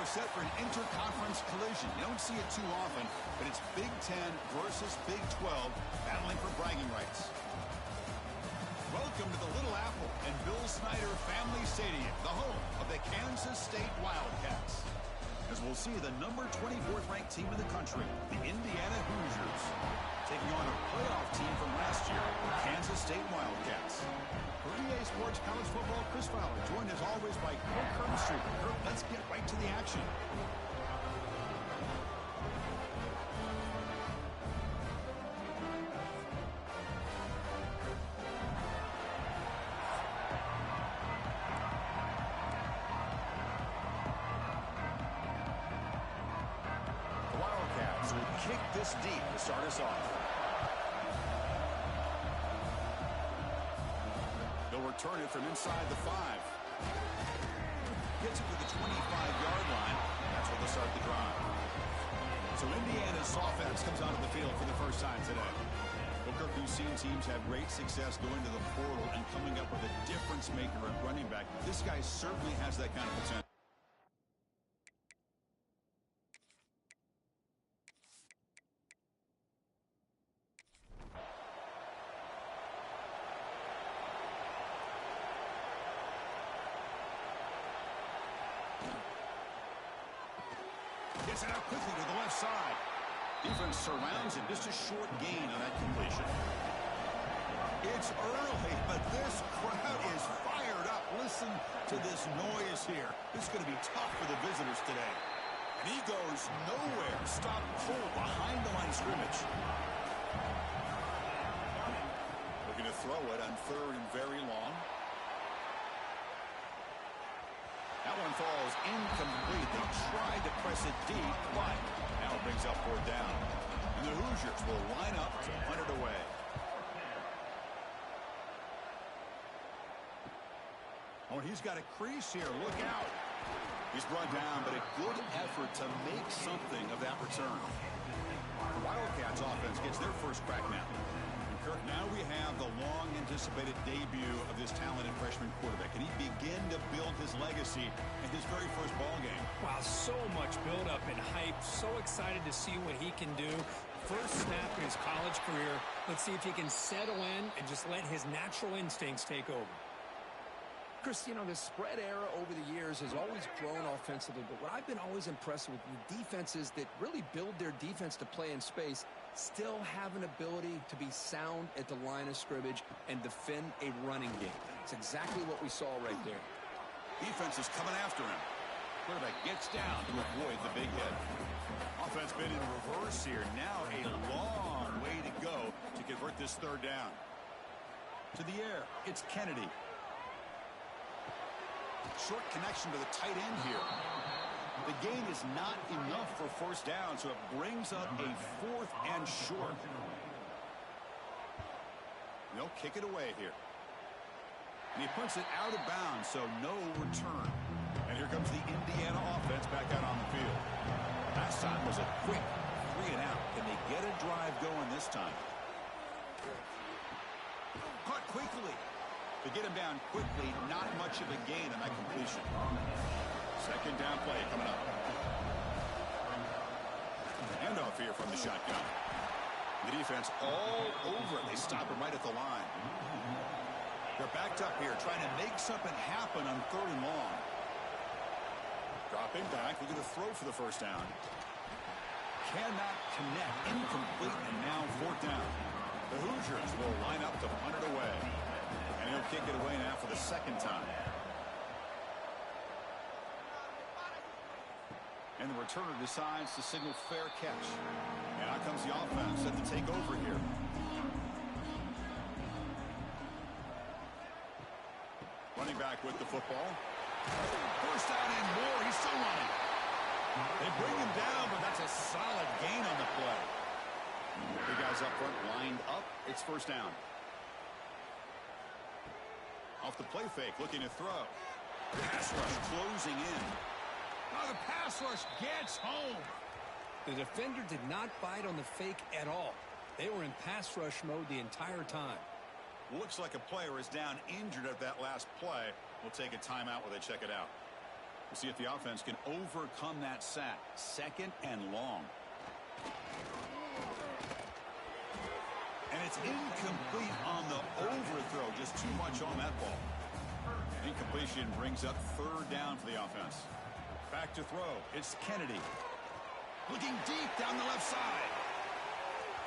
set for an interconference collision. You don't see it too often, but it's Big Ten versus Big 12 battling for bragging rights. Welcome to the Little Apple and Bill Snyder Family Stadium, the home of the Kansas State Wildcats. As we'll see the number 24th ranked team in the country, the Indiana Hoosiers, taking on a playoff team from last year, the Kansas State Wildcats. For EA Sports College Football, Chris Fowler, joined as always by Kirk Hermstruper. Kirk, let's get right to the action. The Wildcats will kick this deep to start us off. Return it from inside the 5. Gets it to the 25-yard line. That's where they'll start the drive. So Indiana's offense comes onto the field for the first time today. Well, Kirk, we've seen teams have great success going to the portal and coming up with a difference maker at running back. This guy certainly has that kind of potential. Gets it out quickly to the left side. Defense surrounds him. Just a short gain on that completion. It's early, but this crowd is fired up. Listen to this noise here. This is going to be tough for the visitors today. And he goes nowhere. Stop cold behind the line of scrimmage. Looking to throw it on 3rd and very long. That one falls incomplete. They tried to press it deep, but now it brings up 4th down. And the Hoosiers will line up to punt it away. Oh, he's got a crease here. Look out. He's brought down, but a good effort to make something of that return. The Wildcats offense gets their first crack now. Kirk, now we have the long-anticipated debut of this talented freshman quarterback. Can he begin to build his legacy in his very first ball game? Wow, so much build-up and hype. So excited to see what he can do. First snap in his college career. Let's see if he can settle in and just let his natural instincts take over. Chris, you know, the spread era over the years has always grown offensively, but what I've been always impressed with the defenses that really build their defense to play in space still have an ability to be sound at the line of scrimmage and defend a running game. It's exactly what we saw right there. Defense is coming after him. Quarterback gets down to avoid the big hit. Offense been in reverse here. Now a long way to go to convert this 3rd down. To the air, it's Kennedy. Short connection to the tight end here. The gain is not enough for 1st down, so it brings up a 4th and short. They'll kick it away here. And he punts it out of bounds, so no return. And here comes the Indiana offense back out on the field. Last time was a quick 3 and out. Can they get a drive going this time? Caught quickly. To get him down quickly, not much of a gain on that completion. 2nd down play coming up. Handoff here from the shotgun. The defense all over it. They stop him right at the line. They're backed up here, trying to make something happen on 3rd and long. Dropping back, looking to throw for the 1st down. Cannot connect, incomplete, and now 4th down. The Hoosiers will line up to punt it away. And he'll kick it away now for the 2nd time. And the returner decides to signal fair catch. And out comes the offense set to take over here. Running back with the football. 1st down and more. He's still running. They bring him down, but that's a solid gain on the play. The guys up front lined up. It's 1st down. Off the play fake, looking to throw. Pass rush closing in. Oh, the pass rush gets home. The defender did not bite on the fake at all. They were in pass rush mode the entire time. Looks like a player is down injured at that last play. We'll take a timeout while they check it out. We'll see if the offense can overcome that sack. 2nd and long. And it's incomplete on the overthrow. Just too much on that ball. Incompletion brings up 3rd down for the offense. Back to throw. It's Kennedy. Looking deep down the left side.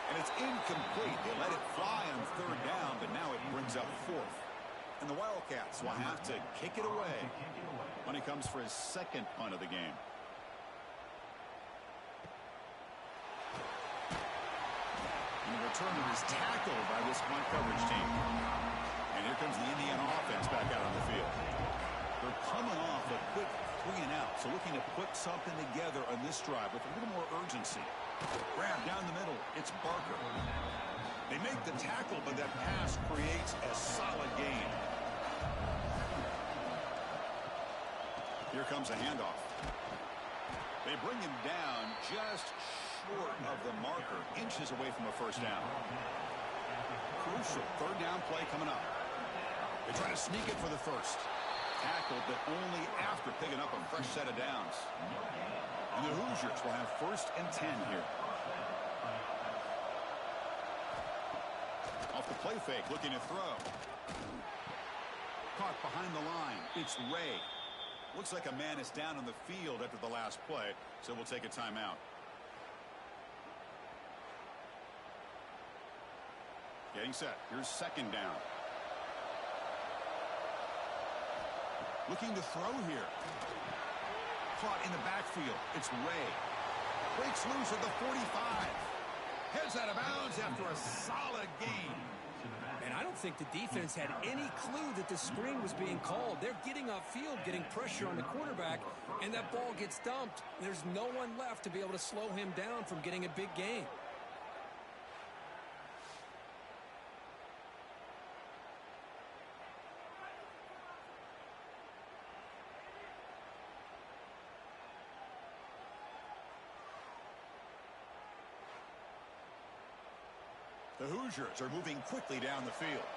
And it's incomplete. They let it fly on 3rd down, but now it brings up 4th. And the Wildcats will have to kick it away when he comes for his 2nd punt of the game. And the returner is tackled by this punt coverage team. And here comes the Indiana offense back out on the field. They're coming off a quick 3 and out, so looking to put something together on this drive with a little more urgency. Grab down the middle. It's Barker. They make the tackle, but that pass creates a solid gain. Here comes a handoff. They bring him down just short of the marker, inches away from a 1st down. Crucial 3rd down play coming up. They try to sneak it for the 1st. Tackled, but only after picking up a fresh set of downs. And the Hoosiers will have 1st and 10 here. Off the play fake, looking to throw. Caught behind the line. It's Ray. Looks like a man is down on the field after the last play, so we'll take a timeout. Getting set. Here's 2nd down. Looking to throw here. Caught in the backfield. It's Ray. Breaks loose at the 45. Heads out of bounds after a solid gain. And I don't think the defense had any clue that the screen was being called. They're getting upfield, getting pressure on the quarterback, and that ball gets dumped. There's no one left to be able to slow him down from getting a big gain. The Hoosiers are moving quickly down the field.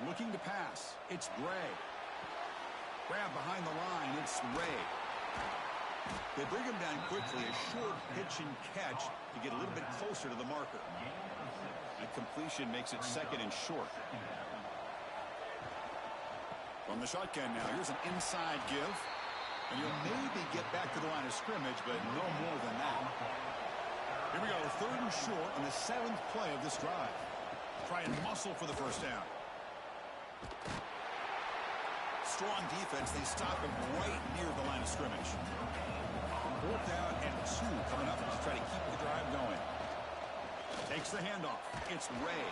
Looking to pass. It's Gray. Grab behind the line. It's Ray. They bring him down quickly. A short pitch and catch to get a little bit closer to the marker. A completion makes it 2nd and short. From the shotgun now. Here's an inside give. And you'll maybe get back to the line of scrimmage, but no more than that. Here we go, 3rd and short on the 7th play of this drive. Try and muscle for the 1st down. Strong defense. They stop him right near the line of scrimmage. 4th down and 2 coming up to try to keep the drive going. Takes the handoff. It's Ray.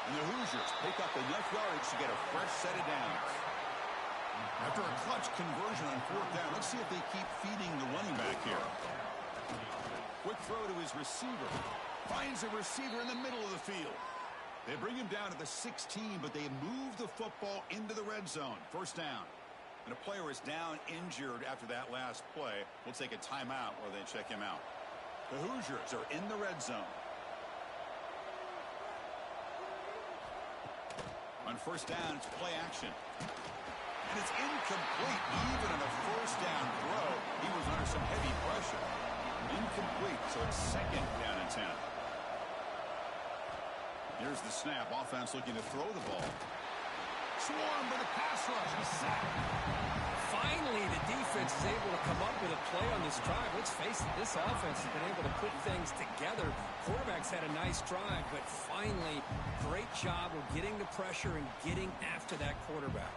And the Hoosiers pick up enough yardage to get a fresh set of downs. After a clutch conversion on 4th down, let's see if they keep feeding the running back here. Quick throw to his receiver. Finds a receiver in the middle of the field. They bring him down at the 16, but they move the football into the red zone. 1st down. And a player is down injured after that last play. We'll take a timeout where they check him out. The Hoosiers are in the red zone. On 1st down, it's play action. And it's incomplete. Even on a 1st down throw, he was under some heavy pressure. Incomplete, so it's 2nd down and 10. Here's the snap. Offense looking to throw the ball. Swarmed by the pass rush. He's sacked. Finally, the defense is able to come up with a play on this drive. Let's face it, this offense has been able to put things together. Quarterback's had a nice drive, but finally, great job of getting the pressure and getting after that quarterback.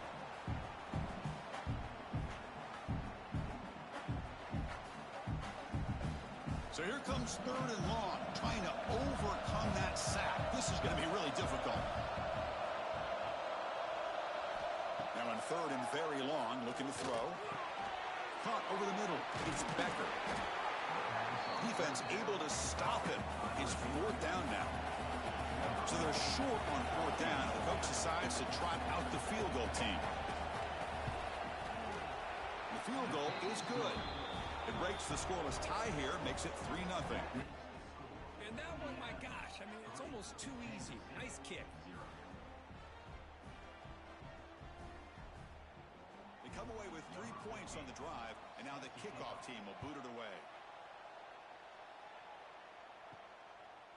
So here comes 3rd and long, trying to overcome that sack. This is going to be really difficult. Now on 3rd and very long, looking to throw. Caught over the middle. It's Becker. Defense able to stop him. It's 4th down now. So they're short on 4th down. The coach decides to trot out the field goal team. The field goal is good. It breaks the scoreless tie here, makes it 3-0. And that one, my gosh, I mean, it's almost too easy. Nice kick. come away with 3 points on the drive, and now the kickoff team will boot it away.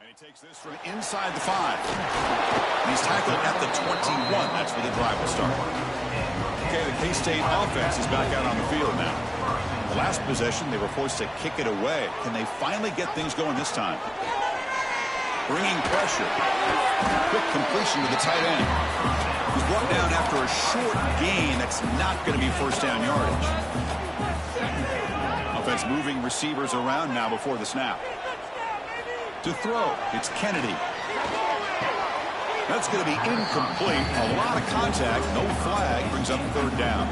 And he takes this from inside the 5. And he's tackled at the 21. That's where the drive will start. Okay, the K-State offense is back out on the field now. The last possession, they were forced to kick it away. Can they finally get things going this time? Bringing pressure. Quick completion to the tight end. He's brought down after a short gain. That's not going to be first down yardage. Offense moving receivers around now before the snap. To throw, it's Kennedy. That's going to be incomplete. A lot of contact, no flag, brings up third down.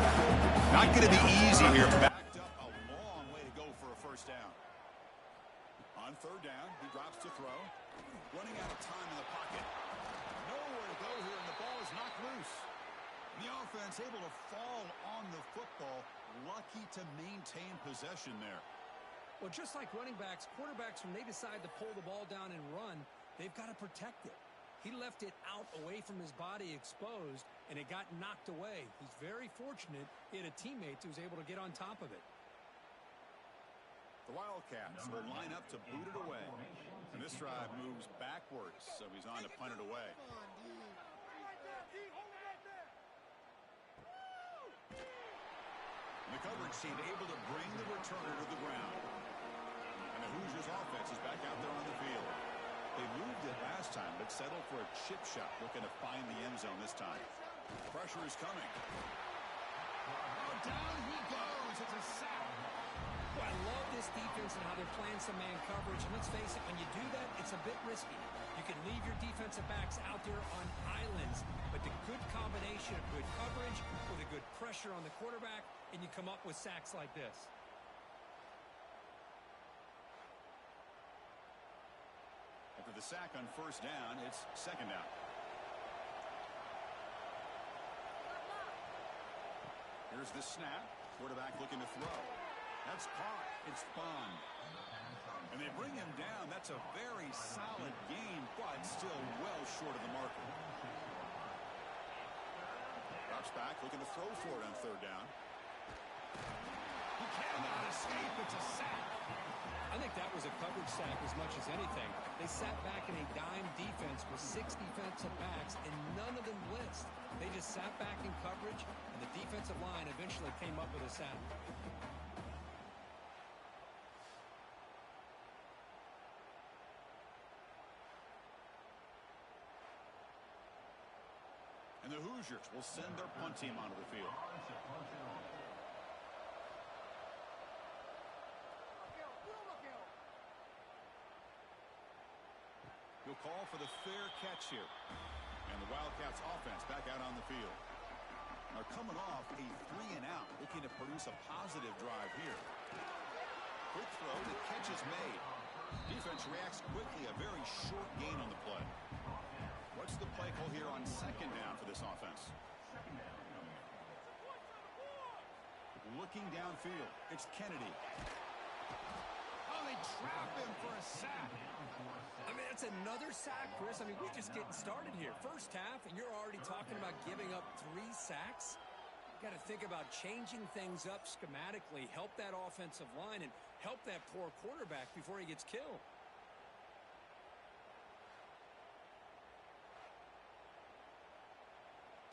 Not going to be easy here. Backed up a long way to go for a first down. On third down, he drops to throw. Running out of time in the pocket. Nowhere to go here, and the ball is knocked loose. The offense able to fall on the football. Lucky to maintain possession there. Well, just like running backs, quarterbacks, when they decide to pull the ball down and run, they've got to protect it. He left it out away from his body exposed, and it got knocked away. He's very fortunate he had a teammate who was able to get on top of it. The Wildcats will line up to boot it away. And this drive moves backwards, so he's on to punt it away. The coverage team able to bring the returner to the ground. And the Hoosiers offense is back out there on the field. They moved it last time, but settled for a chip shot, looking to find the end zone this time. Pressure is coming. Oh, down he goes. It's a sack. Well, I love this defense and how they're playing some man coverage. And let's face it, when you do that, it's a bit risky. You can leave your defensive backs out there on islands, but the good combination of good coverage with a good pressure on the quarterback, and you come up with sacks like this. After the sack on first down, it's second down. Here's the snap. Quarterback looking to throw. That's caught. It's Bond. And they bring him down. That's a very solid game, but still well short of the marker. Drops back, looking to throw for it on third down. He cannot escape. It's a sack. I think that was a coverage sack as much as anything. They sat back in a dime defense with 6 defensive backs, and none of them blitzed. They just sat back in coverage, and the defensive line eventually came up with a sack. And the Hoosiers will send their punt team onto the field. He'll call for the fair catch here. And the Wildcats offense back out on the field. Are coming off a 3-and-out, looking to produce a positive drive here. Quick throw, the catch is made. Defense reacts quickly, a very short gain on the play. What's the play call here on second down for this offense? Looking downfield, it's Kennedy. Oh, they trap him for a sack. I mean, that's another sack, Chris. I mean, we're just getting started here. First half, and you're already talking about giving up 3 sacks. You got to think about changing things up schematically, help that offensive line, and help that poor quarterback before he gets killed.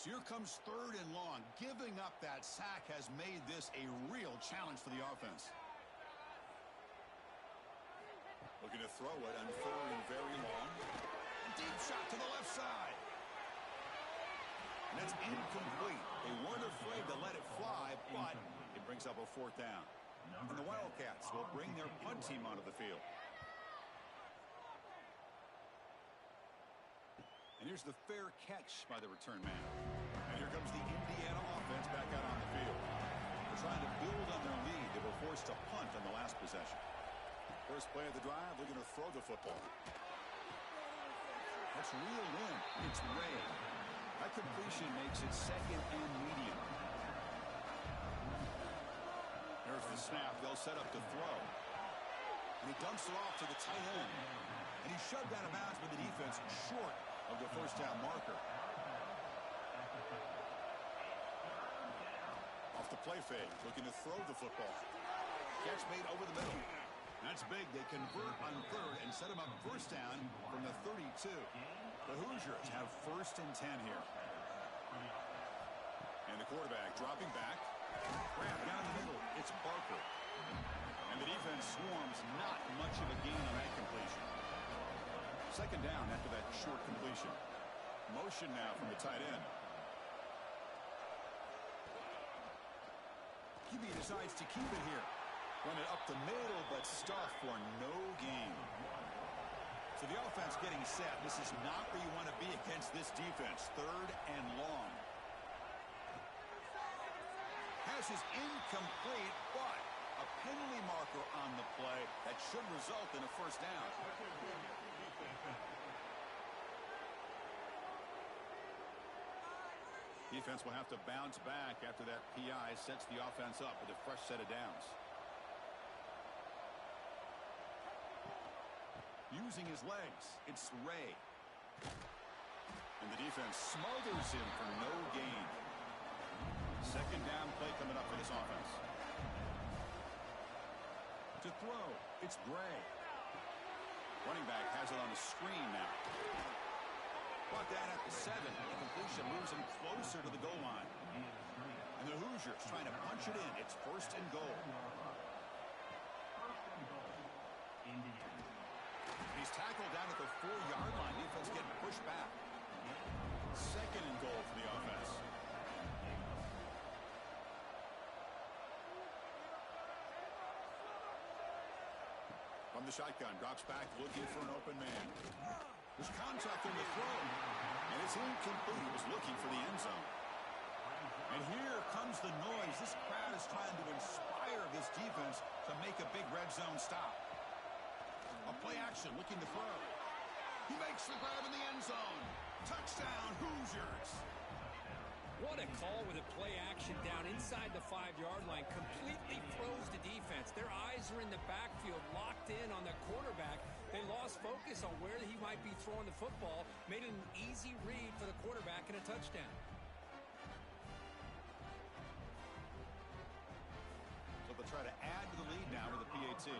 So here comes third and long. Giving up that sack has made this a real challenge for the offense. Looking to throw it on third and very long. A deep shot to the left side. And that's incomplete. They weren't afraid to let it fly, but it brings up a fourth down. And the Wildcats will bring their punt team onto the field. And here's the fair catch by the return man. And here comes the Indiana offense back out on the field. They're trying to build on their lead. They were forced to punt on the last possession. First play of the drive, they're going to throw the football. That's reeled in. It's Ray. That completion makes it second and medium. There's the snap. They'll set up to throw. And he dumps it off to the tight end. And he's shoved out of bounds by the defense short of the first down marker. Off the play fake, looking to throw the football. Catch made over the middle. That's big. They convert on third and set them up first down from the 32. The Hoosiers have 1st and 10 here. And the quarterback dropping back. Grab down the middle. It's Barker. And the defense swarms. Not much of a gain on that completion. 2nd down after that short completion. Motion now from the tight end. QB decides to keep it here. Run it up the middle, but stuffed for no gain. So the offense getting set. This is not where you want to be against this defense. 3rd and long. Pass is incomplete, but a penalty marker on the play that should result in a first down. Defense will have to bounce back after that PI sets the offense up with a fresh set of downs. Using his legs, it's Ray. And the defense smothers him for no gain. 2nd down play coming up for this offense. To throw, it's Gray. Running back has it on the screen now. Brought down at the 7. The completion moves him closer to the goal line. And the Hoosiers trying to punch it in. It's 1st and goal. He's tackled down at the 4-yard line. Defense getting pushed back. 2nd and goal for the offense. From the shotgun, drops back, looking for an open man. There's contact on the throw, and it's incomplete. He was looking for the end zone. And here comes the noise. This crowd is trying to inspire this defense to make a big red zone stop. A play action, looking to throw. He makes the grab in the end zone. Touchdown, Hoosiers. What a call with a play action down inside the 5-yard line. Completely froze the defense. Their eyes are in the backfield, locked in on the quarterback. They lost focus on where he might be throwing the football. Made it an easy read for the quarterback and a touchdown. So they'll try to add to the lead now with the PAT.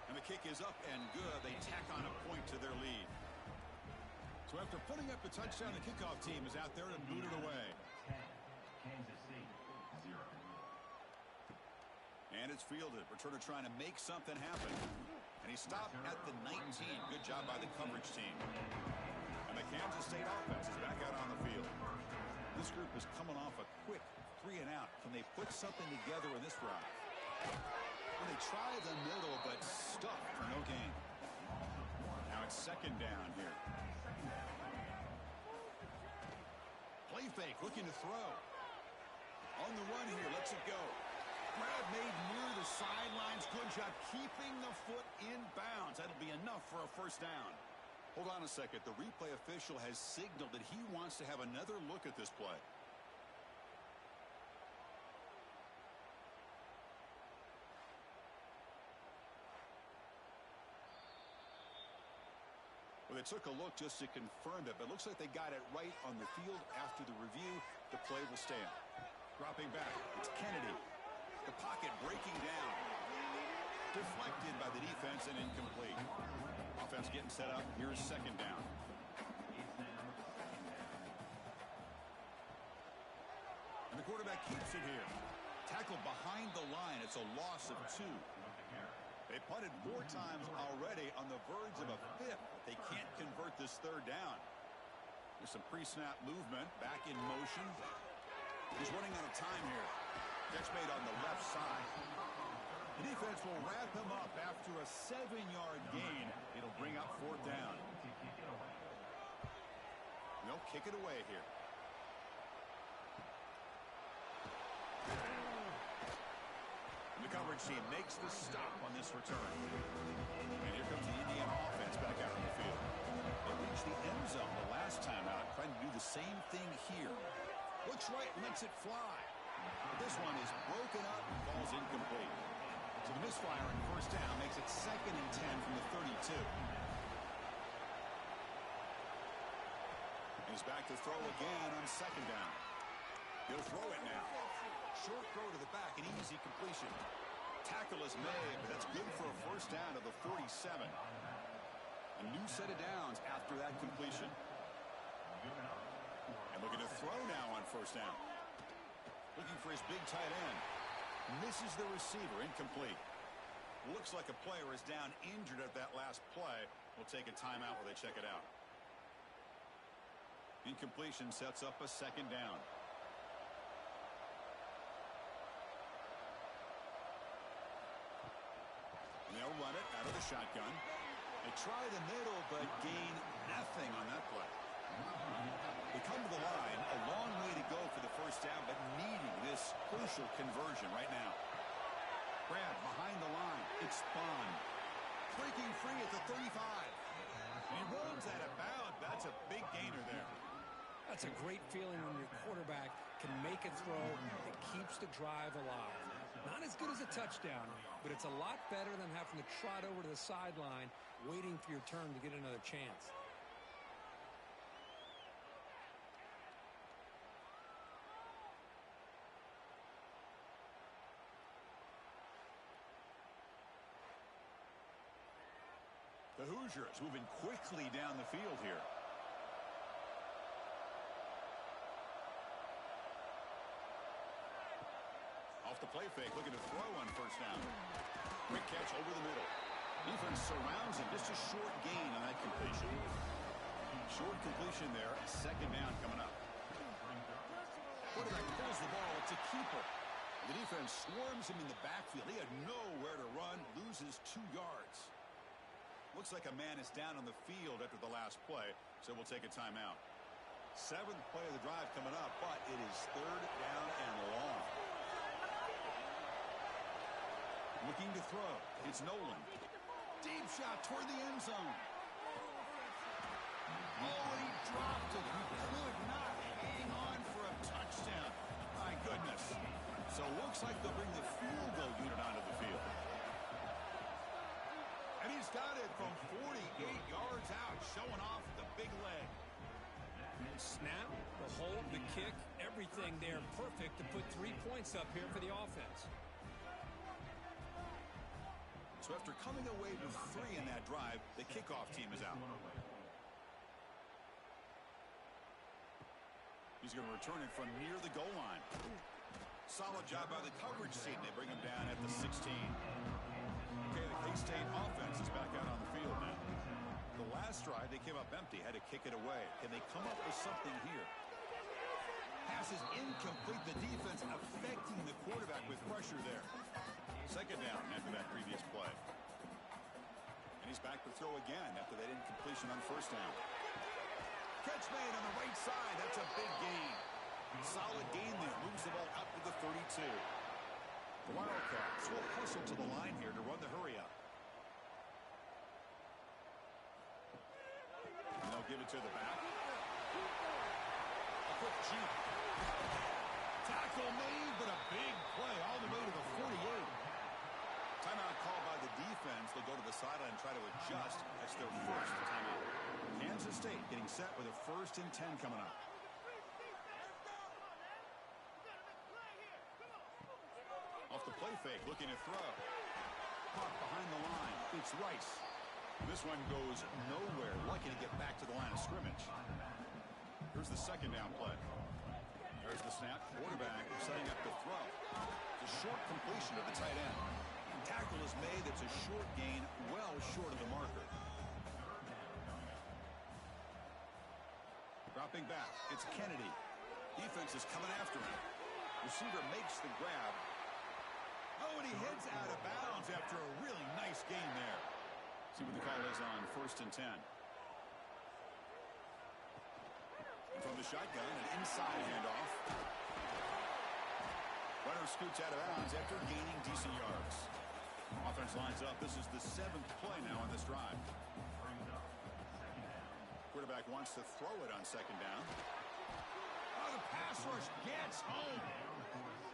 And the kick is up and good. They tack on a point to their lead. So after putting up the touchdown, the kickoff team is out there to boot it away. 10, Kansas City, 0. And it's fielded. Returner trying to make something happen. And he stopped at the 19. Good job by the coverage team. And the Kansas State offense is back out on the field. This group is coming off a quick 3 and out. Can they put something together in this drive? Well, they try the middle, but stuffed for no gain. Now it's 2nd down here. Play fake, looking to throw. On the run here, lets it go. Grab made near the sidelines. Good job keeping the foot in bounds. That'll be enough for a first down. Hold on a second. The replay official has signaled that he wants to have another look at this play. Well, they took a look just to confirm it, but it looks like they got it right on the field. After the review, the play will stand. Dropping back, it's Kennedy. The pocket breaking down. Deflected by the defense and incomplete. Offense getting set up. Here's 2nd down. And the quarterback keeps it here. Tackled behind the line. It's a loss of 2. They punted 4 times already, on the verge of a 5th. They can't convert this 3rd down. There's some pre-snap movement. Back in motion. He's running out of time here. Catch made on the left side. The defense will wrap him up after a 7-yard gain. It'll bring up 4th down. They'll kick it away here. The coverage team makes the stop on this return. And here comes the Indiana offense back out on the field. They reached the end zone the last time out, trying to do the same thing here. Looks right, lets it fly. But this one is broken up and falls incomplete. So the misfire in first down makes it 2nd and 10 from the 32. And he's back to throw again on second down. He'll throw it now. Short throw to the back, an easy completion. Tackle is made, but that's good for a first down to the 47. A new set of downs after that completion. And looking to throw now on first down. Looking for his big tight end. Misses the receiver, incomplete. Looks like a player is down injured at that last play. We'll take a timeout while they check it out. Incompletion sets up a second down. And they'll run it out of the shotgun. They try the middle, but gain nothing on that play. They come to the line, a long way to go for the first down, but needing this crucial conversion right now. Grab behind the line. It's Bond. Breaking free at the 35. And he rolls that about. That's a big gainer there. That's a great feeling when your quarterback can make a throw that keeps the drive alive. Not as good as a touchdown, but it's a lot better than having to trot over to the sideline waiting for your turn to get another chance. The Hoosiers moving quickly down the field here. Off the play fake, looking to throw on first down. Quick catch over the middle. Defense surrounds him. Just a short gain on that completion. Short completion there. Second down coming up. Quarterback pulls the ball. It's a keeper. The defense swarms him in the backfield. He had nowhere to run. Loses 2 yards. Looks like a man is down on the field after the last play, so we'll take a timeout. 7th play of the drive coming up, but it is third down and long. Looking to throw. It's Nolan. Deep shot toward the end zone. Oh, he dropped it. He could not hang on for a touchdown. My goodness. So looks like they'll bring the field goal unit onto the field. And he's got it from 48 yards out, showing off the big leg. Snap, the hold, the kick, everything there perfect to put 3 points up here for the offense. So after coming away with 3 in that drive, the kickoff team is out. He's going to return it from near the goal line. Solid job by the coverage team. They bring him down at the 16. Okay, the K-State offense is back out on the field now. The last drive, they came up empty, had to kick it away. Can they come up with something here? Pass is incomplete. The defense affecting the quarterback with pressure there. Second down after that previous play. And he's back to throw again after that incompletion on first down. Catch made on the right side. That's a big gain. Solid gain there. Moves the ball up to the 32. The Wildcats will hustle to the line here to run the hurry up. And they'll give it to the back. A quick jump. Tackle made, but a big play all the way to the 48. Timeout called by the defense. They'll go to the sideline and try to adjust. That's their first timeout. Kansas State getting set with a 1st and 10 coming up. Off the play fake, looking to throw. Caught behind the line. It's Rice. This one goes nowhere. Lucky to get back to the line of scrimmage. Here's the second down play. There's the snap. Quarterback setting up the throw. It's a short completion to the tight end. Tackle is made. It's a short gain, well short of the marker. Dropping back. It's Kennedy. Defense is coming after him. Receiver makes the grab. Oh, and he heads out of bounds after a really nice gain there. See what the call is on 1st and 10. And from the shotgun, an inside handoff. Runner scoots out of bounds after gaining decent yards. Offense lines up. This is the 7th play now on this drive. Quarterback wants to throw it on second down. Oh, the pass rush gets home.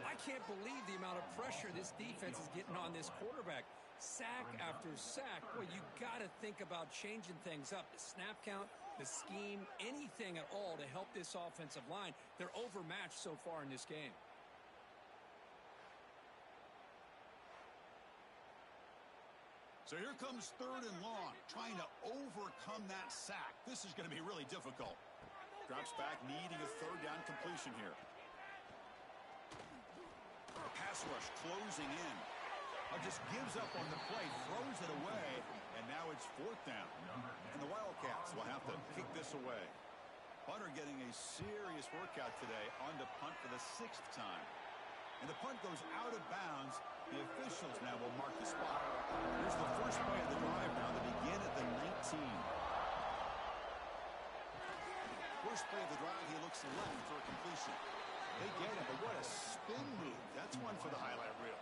I can't believe the amount of pressure this defense is getting on this quarterback. Sack after sack. Well, you got to think about changing things up. The snap count, the scheme, anything at all to help this offensive line. They're overmatched so far in this game. So here comes 3rd and long, trying to overcome that sack. This is going to be really difficult. Drops back, needing a 3rd down completion here. Pass rush closing in. Just gives up on the play, throws it away, and now it's 4th down. And the Wildcats will have to kick this away. Punter getting a serious workout today on the punt for the 6th time. And the punt goes out of bounds. The officials now will mark the spot. Here's the first play of the drive now to begin at the 19. First play of the drive, he looks left for a completion. They get it, but what a spin move. That's one for the highlight reel.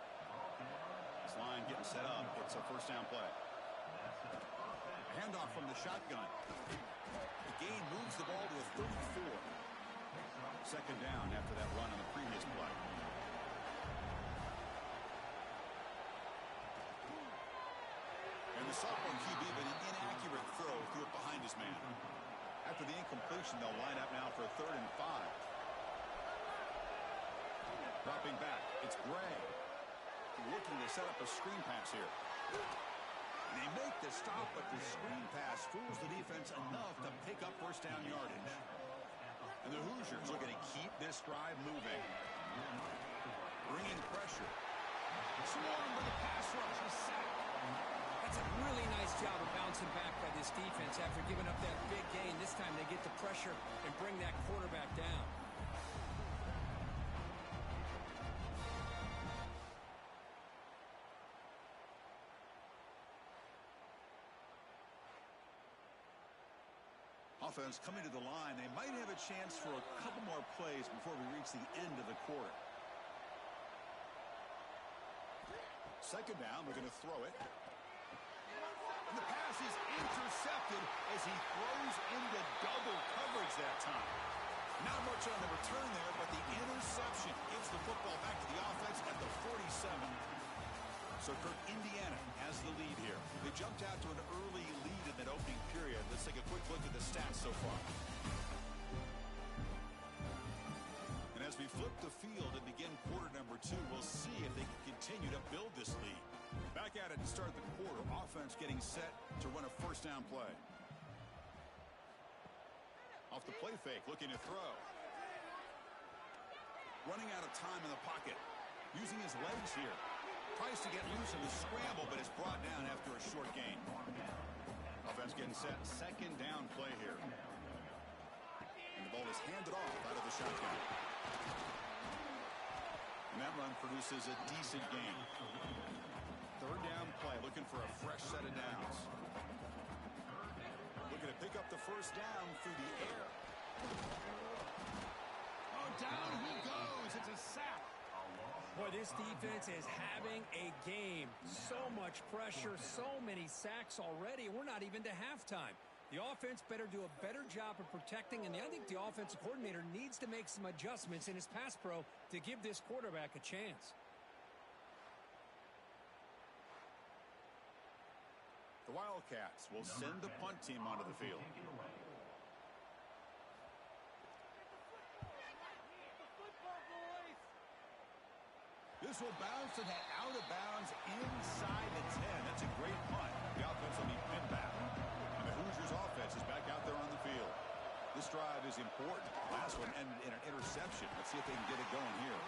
This line getting set up. It's a 1st down play. Handoff from the shotgun. The gain moves the ball to a 34. 2nd down after that run on the previous play. And the sophomore QB with an inaccurate throw threw it behind his man. After the incompletion, they'll line up now for a 3rd and 5. Dropping back, it's Gray. Looking to set up a screen pass here. And they make the stop, but the screen pass fools the defense enough to pick up 1st down yardage. And the Hoosiers looking to keep this drive moving. Bringing pressure. Swarmed by the pass rush, a sack. That's a really nice job of bouncing back by this defense after giving up that big gain. This time they get the pressure and bring that quarterback down. Offense coming to the line. They might have a chance for a couple more plays before we reach the end of the quarter. 2nd down, we're going to throw it. And the pass is intercepted as he throws into double coverage that time. Not much on the return there, but the interception gives the football back to the offense at the 47. So Kirk, Indiana has the lead here. They jumped out to an early lead in that opening period. Let's take a quick look at the stats so far. And as we flip the field and begin quarter number 2, we'll see if they can continue to build this lead. Back at it to start the quarter. Offense getting set to run a 1st down play. Off the play fake, looking to throw. Running out of time in the pocket. Using his legs here. Tries to get loose in the scramble, but it's brought down after a short gain. Offense getting set. 2nd down play here. And the ball is handed off out of the shotgun. And that run produces a decent gain. 3rd down play, looking for a fresh set of downs. Looking to pick up the 1st down through the air. Oh, down he goes. It's a sack. Boy, this defense is having a game. So much pressure, so many sacks already, and we're not even to halftime. The offense better do a better job of protecting, and I think the offensive coordinator needs to make some adjustments in his pass pro to give this quarterback a chance. The Wildcats will send the punt team onto the field. This will bounce and head out of bounds inside the 10. That's a great punt. The offense will be pinned back. And the Hoosiers offense is back out there on the field. This drive is important. Last one ended in an interception. Let's see if they can get it going here.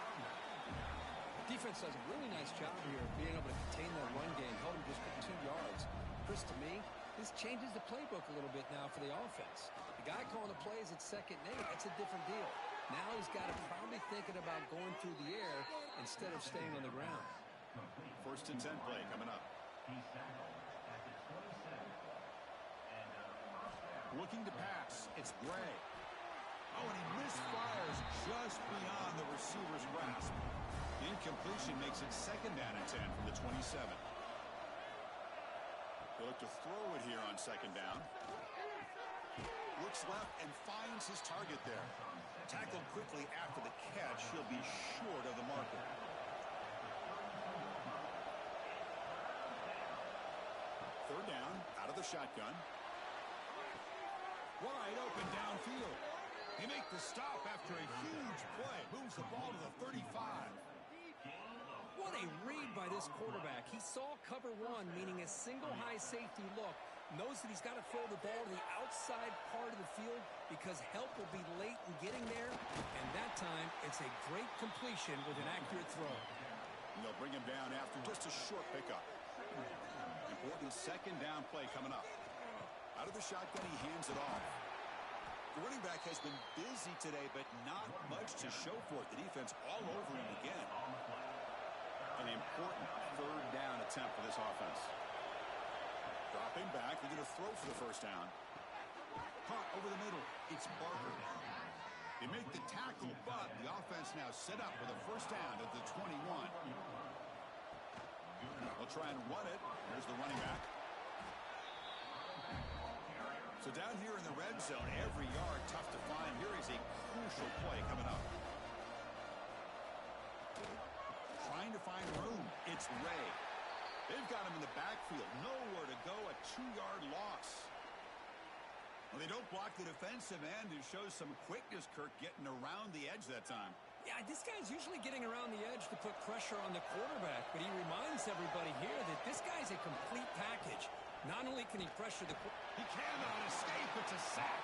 Defense does a really nice job here of being able to contain that run game. Held him just for 2 yards. Chris, to me, this changes the playbook a little bit now for the offense. The guy calling the plays at 2nd and 8, that's a different deal. Now he's got to probably thinking about going through the air instead of staying on the ground. 1st and 10 play coming up. Looking to pass. It's Gray. Oh, and he misfires just beyond the receiver's grasp. The incompletion makes it 2nd down and 10 from the 27. They look to throw it here on 2nd down. Looks left and finds his target there. Tackled quickly after the catch. He'll be short of the marker. Third down, out of the shotgun. Wide open downfield. They make the stop after a huge play. Moves the ball to the 35. What a read by this quarterback. He saw cover one, meaning a single high safety look. Knows that he's got to throw the ball to the outside part of the field because help will be late in getting there. And that time, it's a great completion with an accurate throw. And they'll bring him down after just a short pickup. Important second down play coming up. Out of the shotgun, he hands it off. The running back has been busy today, but not much to show for it. The defense all over him again. An important third down attempt for this offense. Dropping back, they're going to throw for the first down. Caught over the middle. It's Barker. They make the tackle, but the offense now set up with a first down at the 21. They'll try and run it. Here's the running back. So down here in the red zone, every yard tough to find. Here is a crucial play coming up. Trying to find room. It's Ray. They've got him in the backfield. Nowhere to go. A 2-yard loss. Well, they don't block the defensive end. It shows some quickness, Kirk, getting around the edge that time. Yeah, this guy's usually getting around the edge to put pressure on the quarterback, but he reminds everybody here that this guy's a complete package. Not only can he pressure the quarterback, he cannot escape. It's a sack.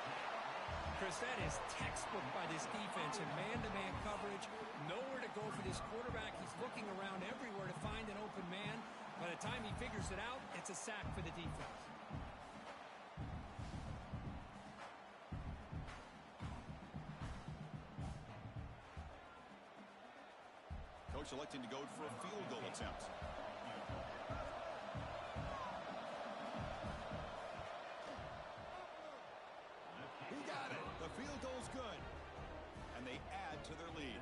Chris, that is textbook by this defense in man-to-man coverage. Nowhere to go for this quarterback. He's looking around everywhere to find an open man. By the time he figures it out, it's a sack for the defense. Coach electing to go for a field goal attempt. He got it. The field goal's good. And they add to their lead.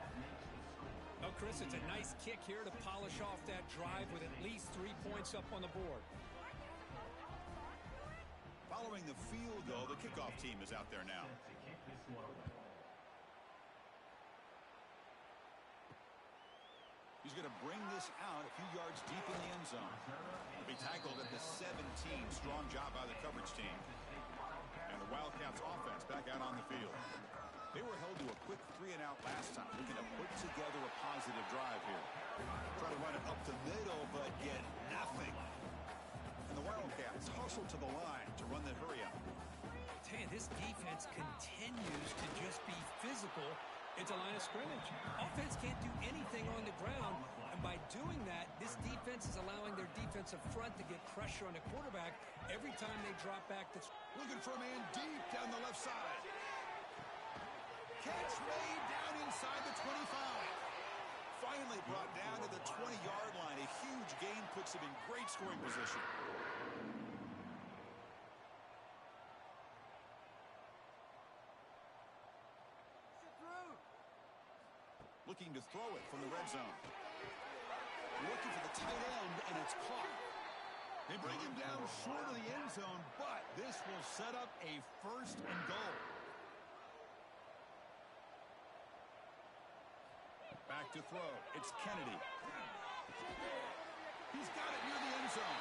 Oh, Chris, it's a nice kick here to polish off that drive with at least 3 points up on the board. Following the field goal, the kickoff team is out there now. He's going to bring this out a few yards deep in the end zone. He'll be tackled at the 17. Strong job by the coverage team. And the Wildcats offense back out on the field. They were held to a quick 3-and-out last time, looking to put together a positive drive here. Try to run it up the middle, but get nothing. And the Wildcats hustle to the line to run the hurry up. Tell you, this defense continues to just be physical. It's a line of scrimmage. Offense can't do anything on the ground, and by doing that, this defense is allowing their defensive front to get pressure on the quarterback every time they drop back. Looking for a man deep down the left side. Catch made down inside the 25. Finally brought down to the 20-yard line. A huge gain puts him in great scoring position. Looking to throw it from the red zone. Looking for the tight end, and it's caught. They bring him down short of the end zone, but this will set up a first and goal. Back to throw. It's Kennedy. He's got it near the end zone.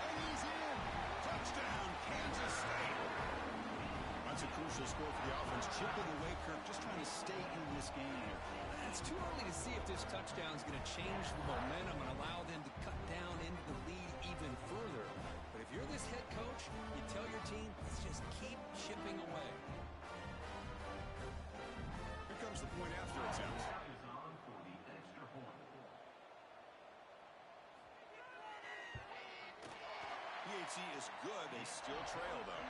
And he's in. Touchdown, Kansas State. That's a crucial score for the offense. Chipping away, Kirk, just trying to stay in this game here. It's too early to see if this touchdown is going to change the momentum and allow them to cut down into the lead even further. But if you're this head coach, you tell your team, let's just keep chipping away. Here comes the point after attempt. PHC is good. They still trail, though.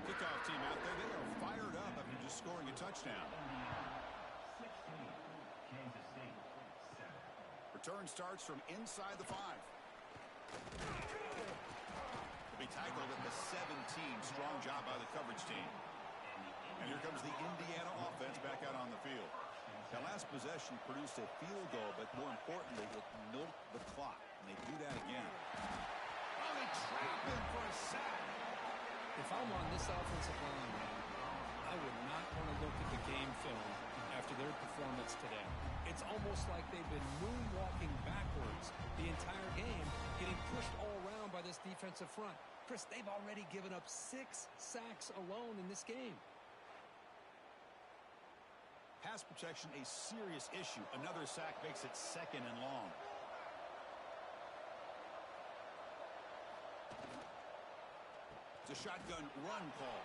Kickoff team out there. They are fired up after just scoring a touchdown. Return starts from inside the 5. They'll be tackled at the 17. Strong job by the coverage team. And here comes the Indiana offense back out on the field. That last possession produced a field goal, but more importantly, it milked the clock. And they do that again. Oh, they trap him for a sack. If I'm on this offensive line, I would not want to look at the game film after their performance today. It's almost like they've been moonwalking backwards the entire game, getting pushed all around by this defensive front. Chris, they've already given up 6 sacks alone in this game. Pass protection, a serious issue. Another sack makes it 2nd and long. It's a shotgun run call.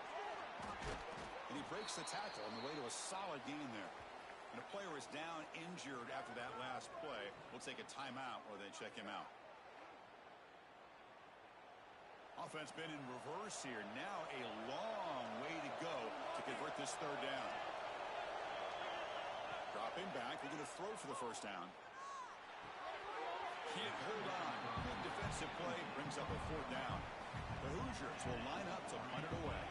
And he breaks the tackle on the way to a solid gain there. And a player is down injured after that last play. We'll take a timeout or then check him out. Offense been in reverse here. Now a long way to go to convert this 3rd down. Dropping back. They're going to throw for the 1st down. Can't hold on. Good defensive play. Brings up a 4th down. The Hoosiers will line up to punt it away.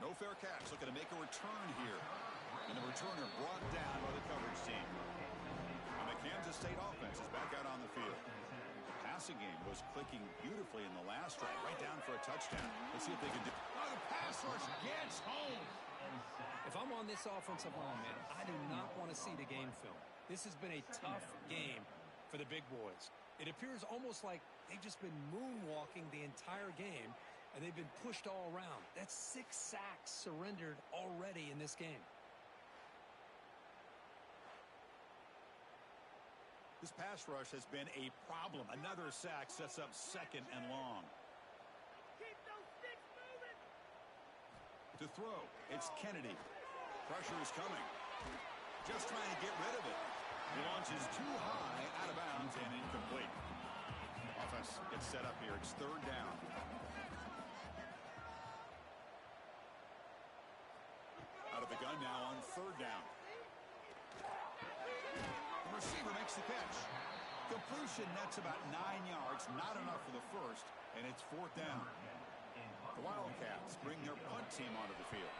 No fair catch. Looking to make a return here. And the returner brought down by the coverage team. And the Kansas State offense is back out on the field. The passing game was clicking beautifully in the last drive, right down for a touchdown. Let's see if they can do. Oh, the pass rush gets home. If I'm on this offensive line, man, I do not want to see the game film. This has been a tough game for the big boys. It appears almost like they've just been moonwalking the entire game, and they've been pushed all around. That's 6 sacks surrendered already in this game. This pass rush has been a problem. Another sack sets up 2nd and long. Keep those sticks moving. To throw, it's Kennedy. Pressure is coming. Just trying to get rid of it. He launches too high, out of bounds, and incomplete. Offense gets set up here. It's 3rd down. Out of the gun now on 3rd down. The receiver makes the catch. Completion nets about 9 yards. Not enough for the 1st, and it's 4th down. The Wildcats bring their punt team onto the field.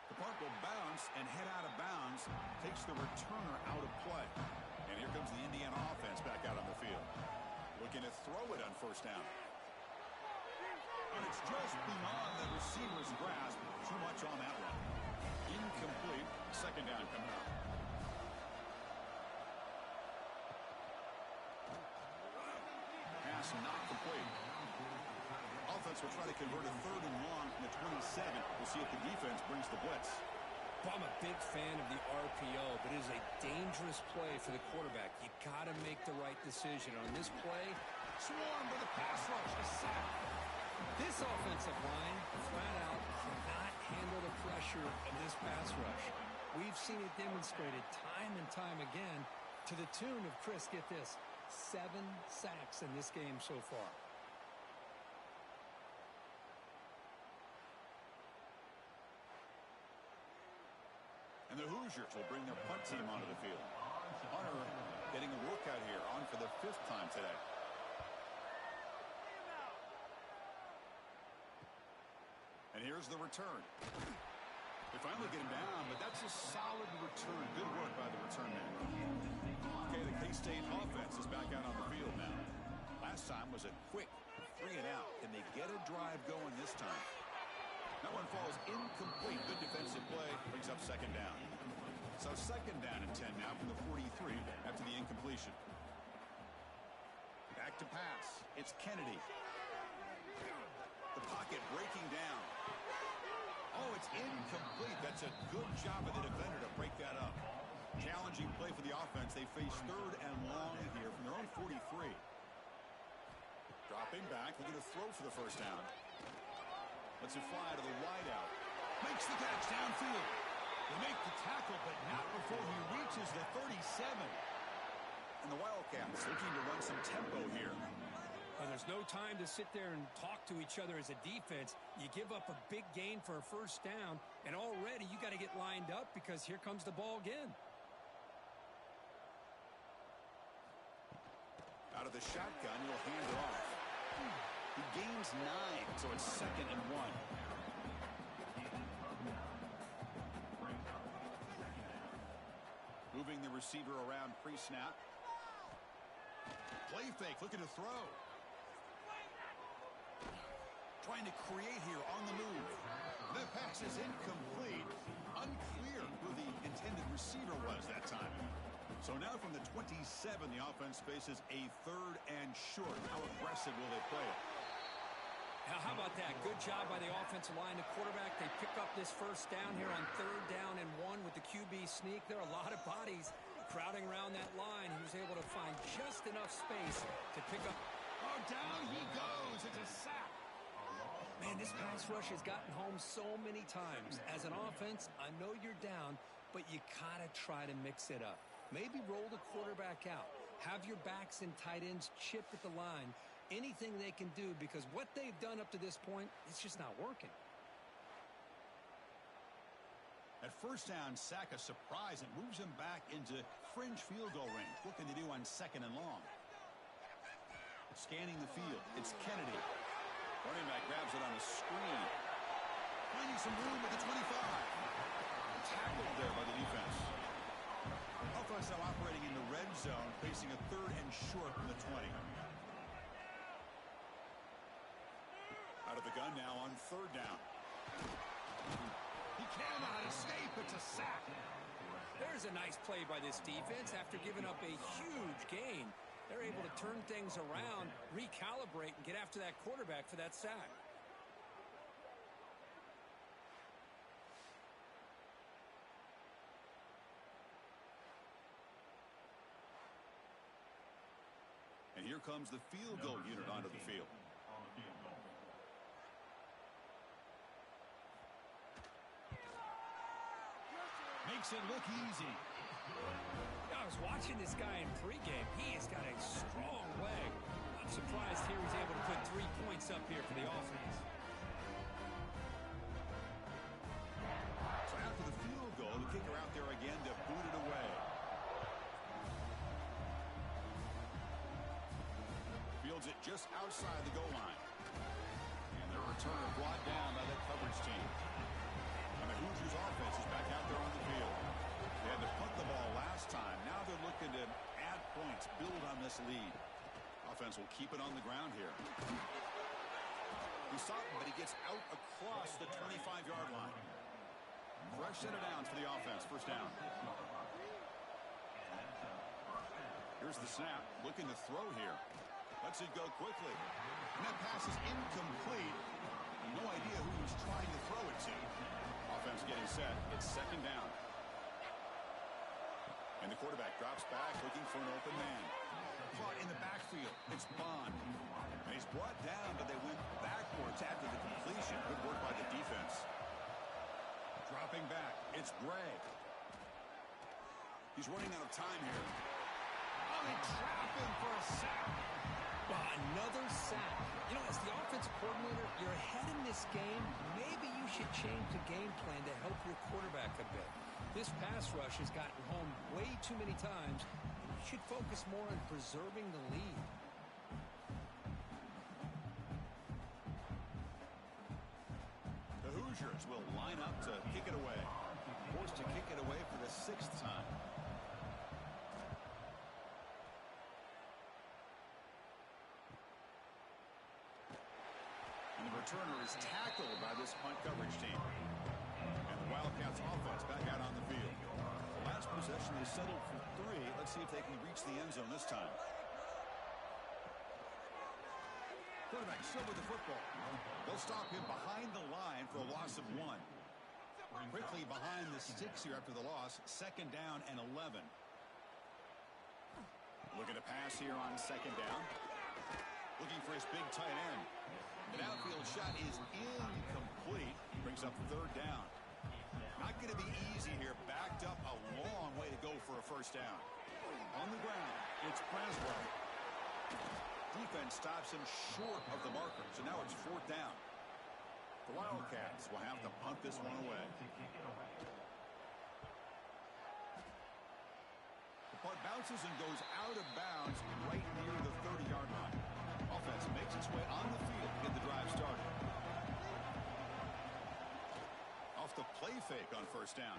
The punt will bounce and head out of bounds. Takes the returner out of play. And here comes the Indiana offense back out on the field. Looking to throw it on 1st down. And it's just beyond the receiver's grasp. Too much on that one. Incomplete. 2nd down coming up. Pass not complete. Offense will try to convert a 3rd and long from the 27. We'll see if the defense brings the blitz. I'm a big fan of the RPO, but it is a dangerous play for the quarterback. You got to make the right decision on this play. Swarmed with a pass rush. A sack. This offensive line flat out cannot handle the pressure of this pass rush. We've seen it demonstrated time and time again to the tune of, Chris, get this, 7 sacks in this game so far. And the Hoosiers will bring their punt team onto the field. Hunter getting a workout here, on for the 5th time today. And here's the return. They finally get him down, but that's a solid return. Good work by the return man. Okay, the K-State offense is back out on the field now. Last time was a quick 3 and out. Can they get a drive going this time? That one falls incomplete. Good defensive play. Brings up 2nd down. So 2nd down and 10 now from the 43 after the incompletion. Back to pass. It's Kennedy. The pocket breaking down. Oh, it's incomplete. That's a good job of the defender to break that up. Challenging play for the offense. They face 3rd and long here from their own 43. Dropping back. They're going to throw for the 1st down. Lets it fly to the wideout. Makes the catch downfield. They make the tackle, but not before he reaches the 37. And the Wildcats looking to run some tempo here. Well, there's no time to sit there and talk to each other as a defense. You give up a big gain for a 1st down, and already you got to get lined up because here comes the ball again. Out of the shotgun, he'll hand it off. He gains 9, so it's 2nd and 1. Moving the receiver around pre-snap. Play fake, looking to throw. trying to create here on the move. That pass is incomplete. Unclear who the intended receiver was that time. So now from the 27, the offense faces a 3rd and short. How aggressive will they play it? Now, how about that? Good job by the offensive line. The quarterback, they pick up this first down here on 3rd down and 1 with the QB sneak. There are a lot of bodies crowding around that line. He was able to find just enough space to pick up. Oh, down he goes. It's a sack. Man, this pass rush has gotten home so many times. As an offense, I know you're down, but you gotta try to mix it up. Maybe roll the quarterback out. Have your backs and tight ends chip at the line. Anything they can do, because what they've done up to this point, it's just not working. At first down, sack a surprise and moves him back into fringe field goal range. What can they do on 2nd and long? Scanning the field, it's Kennedy. Running back grabs it on a screen. Finding some room at the 25. Tackled there by the defense. Offense now operating in the red zone, facing a 3rd and short from the 20. Out of the gun now on 3rd down. He cannot escape. It's a sack. There's a nice play by this defense. After giving up a huge gain, they're able to turn things around, recalibrate, and get after that quarterback for that sack. And here comes the field goal unit onto the field. Makes it look easy. I was watching this guy in pregame. He has got a strong leg. I'm surprised here he's able to put 3 points up here for the offense. So after the field goal, the kicker out there again to boot it away. Fields it just outside the goal line. And the returner brought down by the coverage team. And the Hoosiers offense is back out there on the field. They had to punt the ball last time. Now they're looking to add points, build on this lead. Offense will keep it on the ground here. He stopped him, but he gets out across the 25-yard line. Fresh set of downs for the offense. First down. Here's the snap. Looking to throw here. Lets it go quickly. And that pass is incomplete. No idea who he's trying to throw it to. Offense getting set. It's 2nd down. And the quarterback drops back looking for an open man. Caught in the backfield. It's Bond. And he's brought down, but they went backwards after the completion. Good work by the defense. Dropping back. It's Bray. He's running out of time here. Oh, they trap him for a sack. Another sack. You know, as the offensive coordinator, you're ahead in this game. Maybe you should change the game plan to help your quarterback a bit. This pass rush has gotten home way too many times. You should focus more on preserving the lead. The Hoosiers will line up to kick it away. Forced to kick it away for the 6th time. And the returner is tackled by this punt coverage team. And the Wildcats offense back out on the field. The last possession they settled for 3. Let's see if they can reach the end zone this time. Quarterback still with the football. They'll stop him behind the line for a loss of 1. Quickly behind the sticks here after the loss. 2nd down and 11. Looking to pass here on 2nd down. Looking for his big tight end. An outfield shot is incomplete. Brings up 3rd down. Not going to be easy here. Backed up a long way to go for a first down. On the ground, it's Braswell. Defense stops him short of the marker. So now it's 4th down. The Wildcats will have to punt this one away. The punt bounces and goes out of bounds right near the 30-yard line. Offense makes its way on the field to get the drive started. Off the play fake on first down.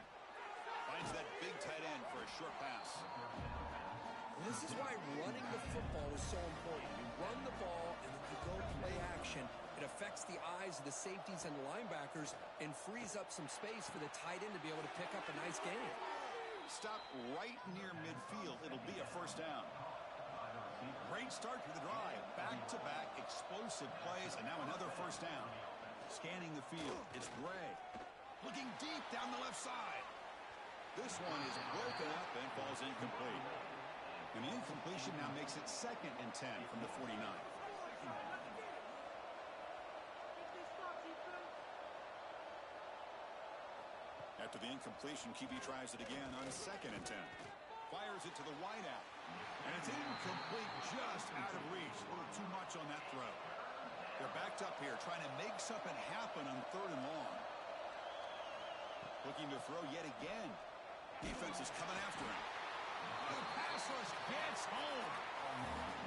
Finds that big tight end for a short pass. This is why running the football is so important. You run the ball, and if you go play action, It affects the eyes of the safeties and the linebackers and frees up some space for the tight end to be able to pick up a nice gain. Stop right near midfield. It'll be a first down. Great start to the drive. Back-to-back explosive plays, and now another first down. Scanning the field, it's Gray. Looking deep down the left side. This one is broken up and falls incomplete. And the incompletion now makes it 2nd and 10 from the 49. After the incompletion, QB tries it again on 2nd and 10. Fires it to the wideout. And it's incomplete, just out of reach. A little too much on that throw. They're backed up here, trying to make something happen on 3rd and long. Looking to throw yet again. Defense is coming after him. The pass rush gets home.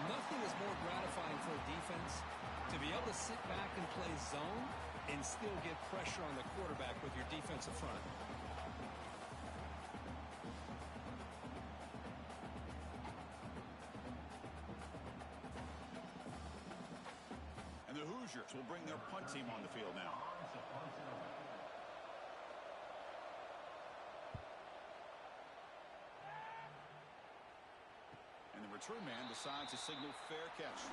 Nothing is more gratifying for a defense to be able to sit back and play zone and still get pressure on the quarterback with your defensive front. And the Hoosiers will bring their punt team on the field now. And the return man decides to signal fair catch.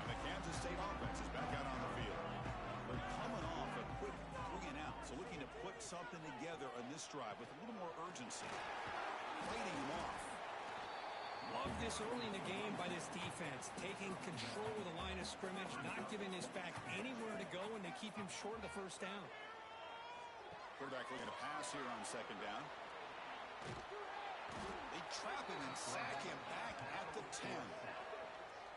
And the Kansas State offense is back out on the field. They're coming off a quick 3 and out, so looking to put something together on this drive with a little more urgency. Fighting them off. Love this early in the game by this defense, taking control of the line of scrimmage, not giving this back anywhere to go, and they keep him short of the first down. Quarterback looking to pass here on 2nd down. They trap him and sack him back at the 10.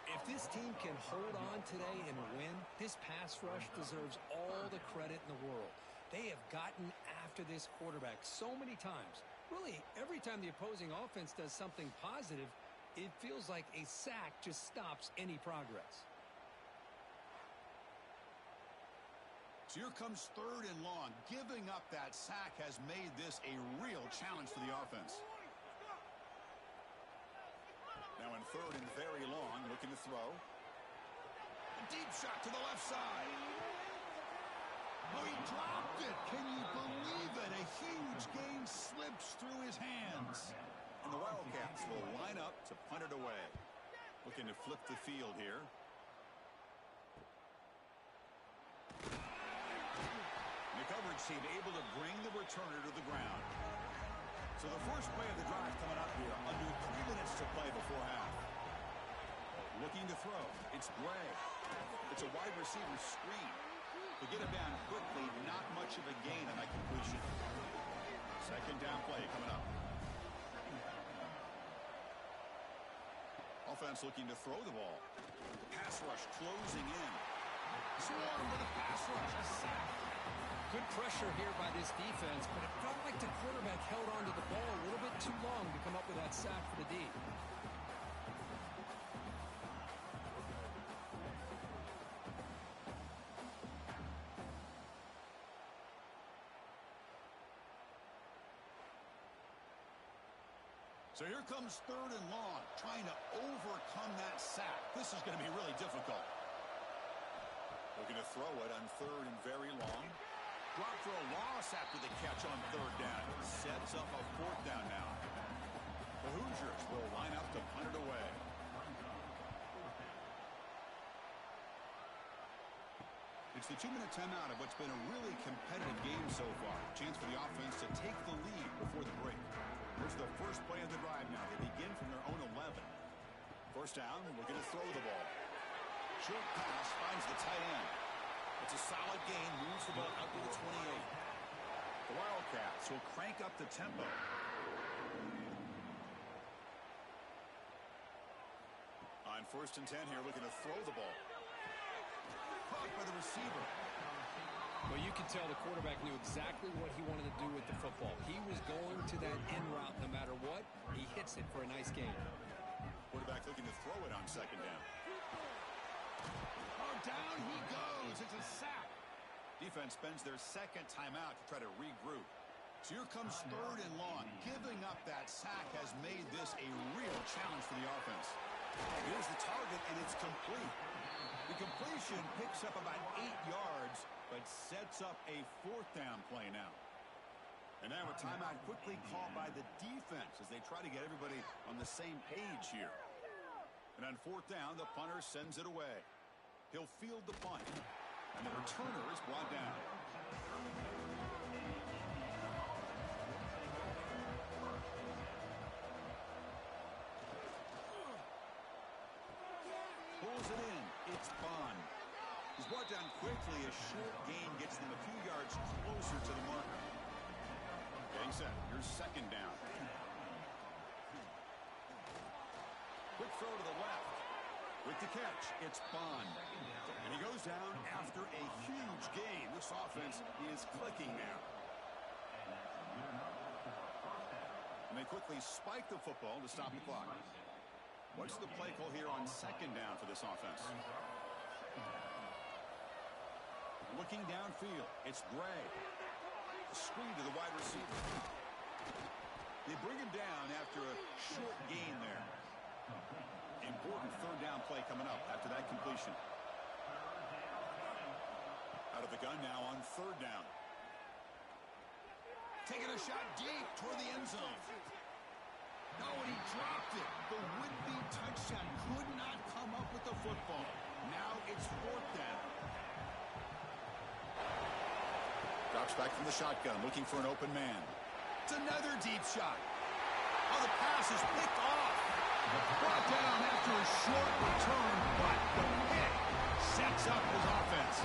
If this team can hold on today and win, this pass rush deserves all the credit in the world. They have gotten after this quarterback so many times. Really, every time the opposing offense does something positive, it feels like a sack just stops any progress. So here comes 3rd and long. Giving up that sack has made this a real challenge for the offense. Now in 3rd and very long, looking to throw. A deep shot to the left side. Oh, he dropped it. Can you believe it? A huge gain slips through his hands. And the Wildcats will line up to punt it away. Looking to flip the field here. The coverage team able to bring the returner to the ground. So the first play of the drive coming up here. Under 3 minutes to play before half. Looking to throw. It's Gray. It's a wide receiver screen. To get him down quickly, not much of a gain on that completion. 2nd down play coming up. Offense looking to throw the ball. Pass rush closing in. Swarm with a pass rush. A sack. Good pressure here by this defense, but it felt like the quarterback held on to the ball a little bit too long to come up with that sack for the D. So here comes 3rd and long, trying to overcome that sack. This is going to be really difficult. Looking to throw it on 3rd and very long. Drop for a loss after the catch on 3rd down. Sets up a 4th down now. The Hoosiers will line up to punt it away. It's the 2-minute timeout of what's been a really competitive game so far. Chance for the offense to take the lead before the break. Here's the first play of the drive now. They begin from their own 11. First down, looking to throw the ball. Short pass finds the tight end. It's a solid gain, moves the ball out to the 28. The Wildcats will crank up the tempo. On 1st and 10 here, looking to throw the ball. Caught by the receiver. Well, you can tell the quarterback knew exactly what he wanted to do with the football. He was going to that in route no matter what. He hits it for a nice gain. Quarterback looking to throw it on 2nd down. Oh, down he goes. It's a sack. Defense spends their 2nd timeout to try to regroup. So here comes 3rd and long. Giving up that sack has made this a real challenge for the offense. Here's the target, and it's complete. The completion picks up about 8 yards, but sets up a 4th down play now. And now a timeout quickly called by the defense as they try to get everybody on the same page here. And on 4th down, the punter sends it away. He'll field the punt. And the returner is brought down. Pulls it in. It's Bond. He's brought down quickly. A short gain gets them a few yards closer to the marker. Getting set. Here's 2nd down. Quick throw to the left. With the catch, it's Bond. And he goes down after a huge gain. This offense is clicking now. And they quickly spike the football to stop the clock. What's the play call here on 2nd down for this offense? Looking downfield, it's Gray. Screen to the wide receiver. They bring him down after a short gain there. Important 3rd down play coming up after that completion. Out of the gun now on 3rd down. Taking a shot deep toward the end zone. No, and he dropped it. The would-be touchdown could not come up with the football. Now it's 4th down. Drops back from the shotgun, looking for an open man. It's another deep shot. Oh, the pass is picked off. Brought down after a short return, but the pick sets up his offense.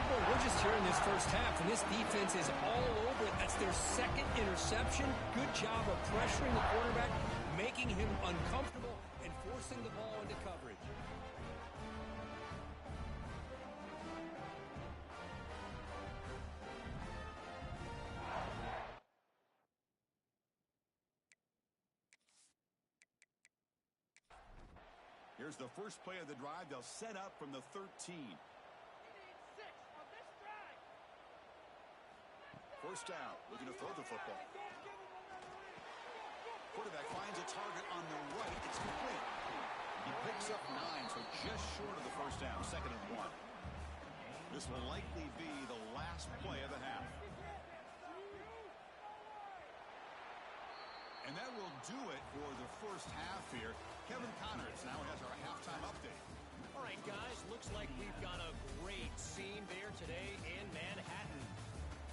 Well, we're just here in this first half, and this defense is all over it. That's their 2nd interception. Good job of pressuring the quarterback, making him uncomfortable, and forcing the ball into coverage. Here's the first play of the drive. They'll set up from the 13. He needs 6 on this drive. 1st down, looking to throw the football. Quarterback finds a target on the right. It's complete. He picks up 9, so just short of the 1st down, 2nd and 1. This will likely be the last play of the half. And that will do it for the first half here. Kevin Connors now has our halftime update. All right, guys, looks like we've got a great scene there today in Manhattan.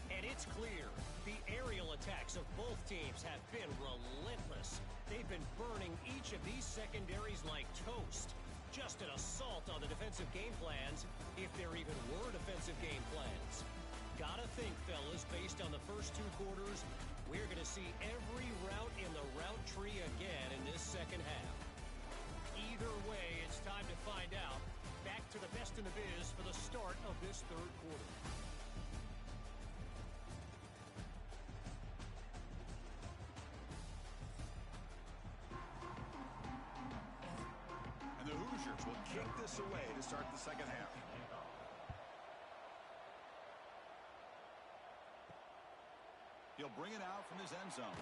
And it's clear the aerial attacks of both teams have been relentless. They've been burning each of these secondaries like toast. Just an assault on the defensive game plans, if there even were defensive game plans. Gotta think, fellas, based on the first 2 quarters, we're going to see every route in the route tree again in this 2nd half. Either way, it's time to find out. Back to the best in the biz for the start of this 3rd quarter. And the Hoosiers will kick this away to start the 2nd half. He'll bring it out from his end zone.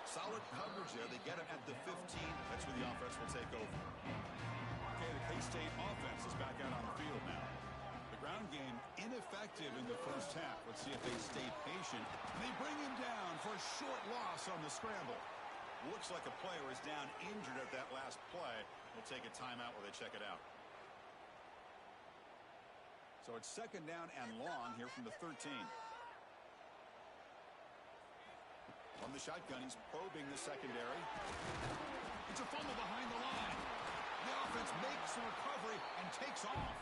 Solid coverage there. They get him at the 15. That's where the offense will take over. Okay, the K-State offense is back out on the field now. The ground game ineffective in the first half. Let's see if they stay patient. They bring him down for a short loss on the scramble. Looks like a player is down injured at that last play. We'll take a timeout while they check it out. So it's 2nd down and long here from the 13. From the shotgun, he's probing the secondary. It's a fumble behind the line. The offense makes the recovery and takes off.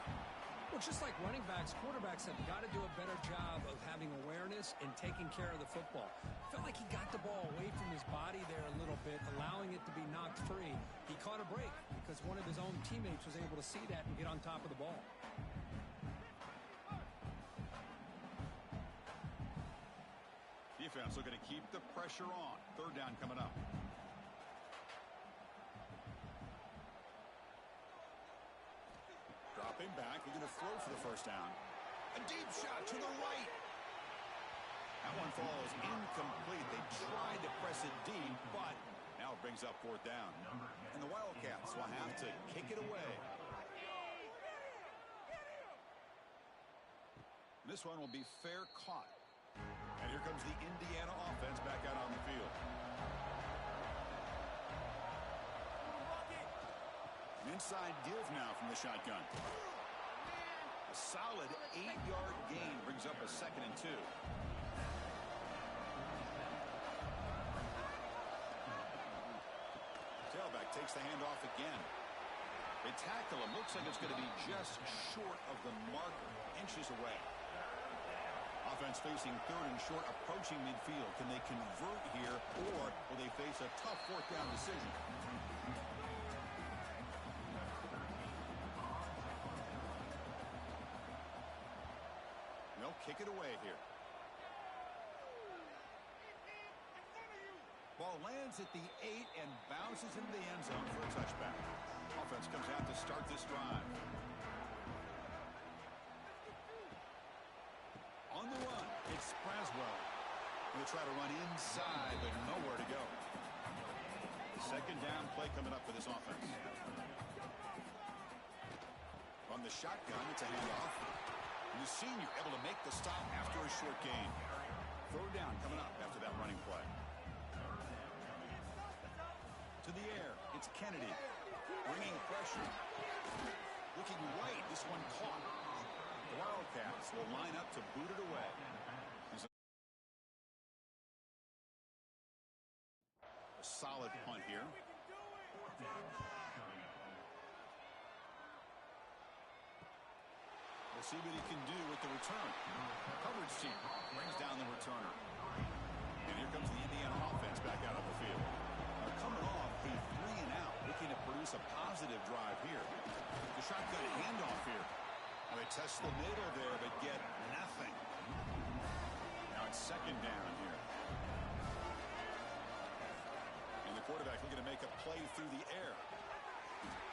Well, just like running backs, quarterbacks have got to do a better job of having awareness and taking care of the football. Felt like he got the ball away from his body there a little bit, allowing it to be knocked free. He caught a break because one of his own teammates was able to see that and get on top of the ball. Defense looking to keep the pressure on. 3rd down coming up. Dropping back, looking to throw for the 1st down. A deep shot to the right. That one falls incomplete. They tried to press it deep, but now it brings up 4th down. And the Wildcats will have to kick it away. This one will be fair caught. And here comes the Indiana offense back out on the field. An inside give now from the shotgun. A solid 8-yard gain brings up a 2nd and 2. Tailback takes the handoff again. They tackle him. Looks like it's going to be just short of the marker, inches away. Offense facing 3rd and short, approaching midfield. Can they convert here, or will they face a tough 4th down decision? They'll kick it away here. Ball lands at the 8 and bounces into the end zone for a touchback. Offense comes out to start this drive. On the run, it's Braswell. He'll try to run inside, but nowhere to go. 2nd down play coming up for this offense. From the shotgun, it's a handoff. The senior able to make the stop after a short gain. 3rd down coming up after that running play. To the air, it's Kennedy. Bringing pressure. Looking right, this one caught. The Wildcats will line up to boot it away. A solid punt here. We'll see what he can do with the return. Coverage team brings down the returner. And here comes the Indiana offense back out on the field. Coming off a 3-and-out, looking to produce a positive drive here. The shotgun handoff here. Well, they test the middle there, but get nothing. Now it's 2nd down here. And the quarterback looking to make a play through the air.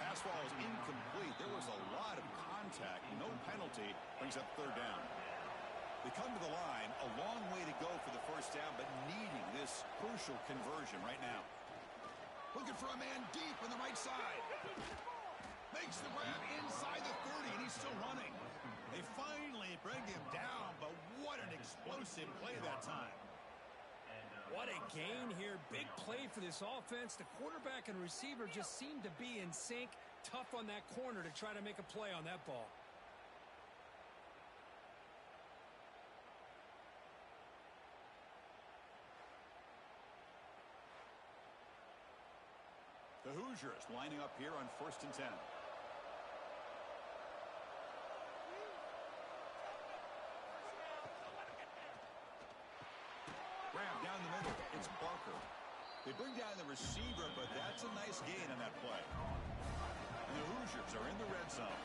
Pass ball is incomplete. There was a lot of contact. No penalty. Brings up 3rd down. They come to the line. A long way to go for the 1st down, but needing this crucial conversion right now. Looking for a man deep on the right side. Makes the grab inside the 30, and he's still running. They finally bring him down, but what an explosive play that time. What a gain here. Big play for this offense. The quarterback and receiver just seem to be in sync. Tough on that corner to try to make a play on that ball. The Hoosiers lining up here on 1st and 10. Grab down the middle. It's Barker. They bring down the receiver, but that's a nice gain on that play. And the Hoosiers are in the red zone.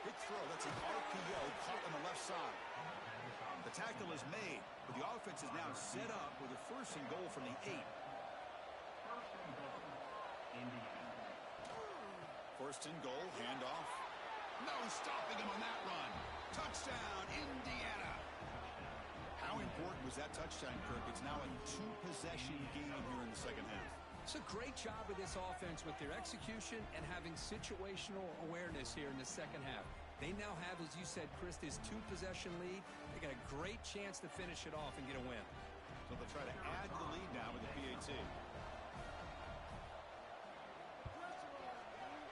Big throw. That's an RPO caught on the left side. The tackle is made, but the offense is now set up with a 1st and goal from the 8. 1st and goal, handoff. No stopping him on that run. Touchdown, Indiana. How important was that touchdown, Kirk? It's now a 2-possession game here in the 2nd half. It's a great job of this offense with their execution and having situational awareness here in the 2nd half. They now have, as you said, Chris, this 2-possession lead. They got a great chance to finish it off and get a win. So they'll try to add to the lead now with the PAT.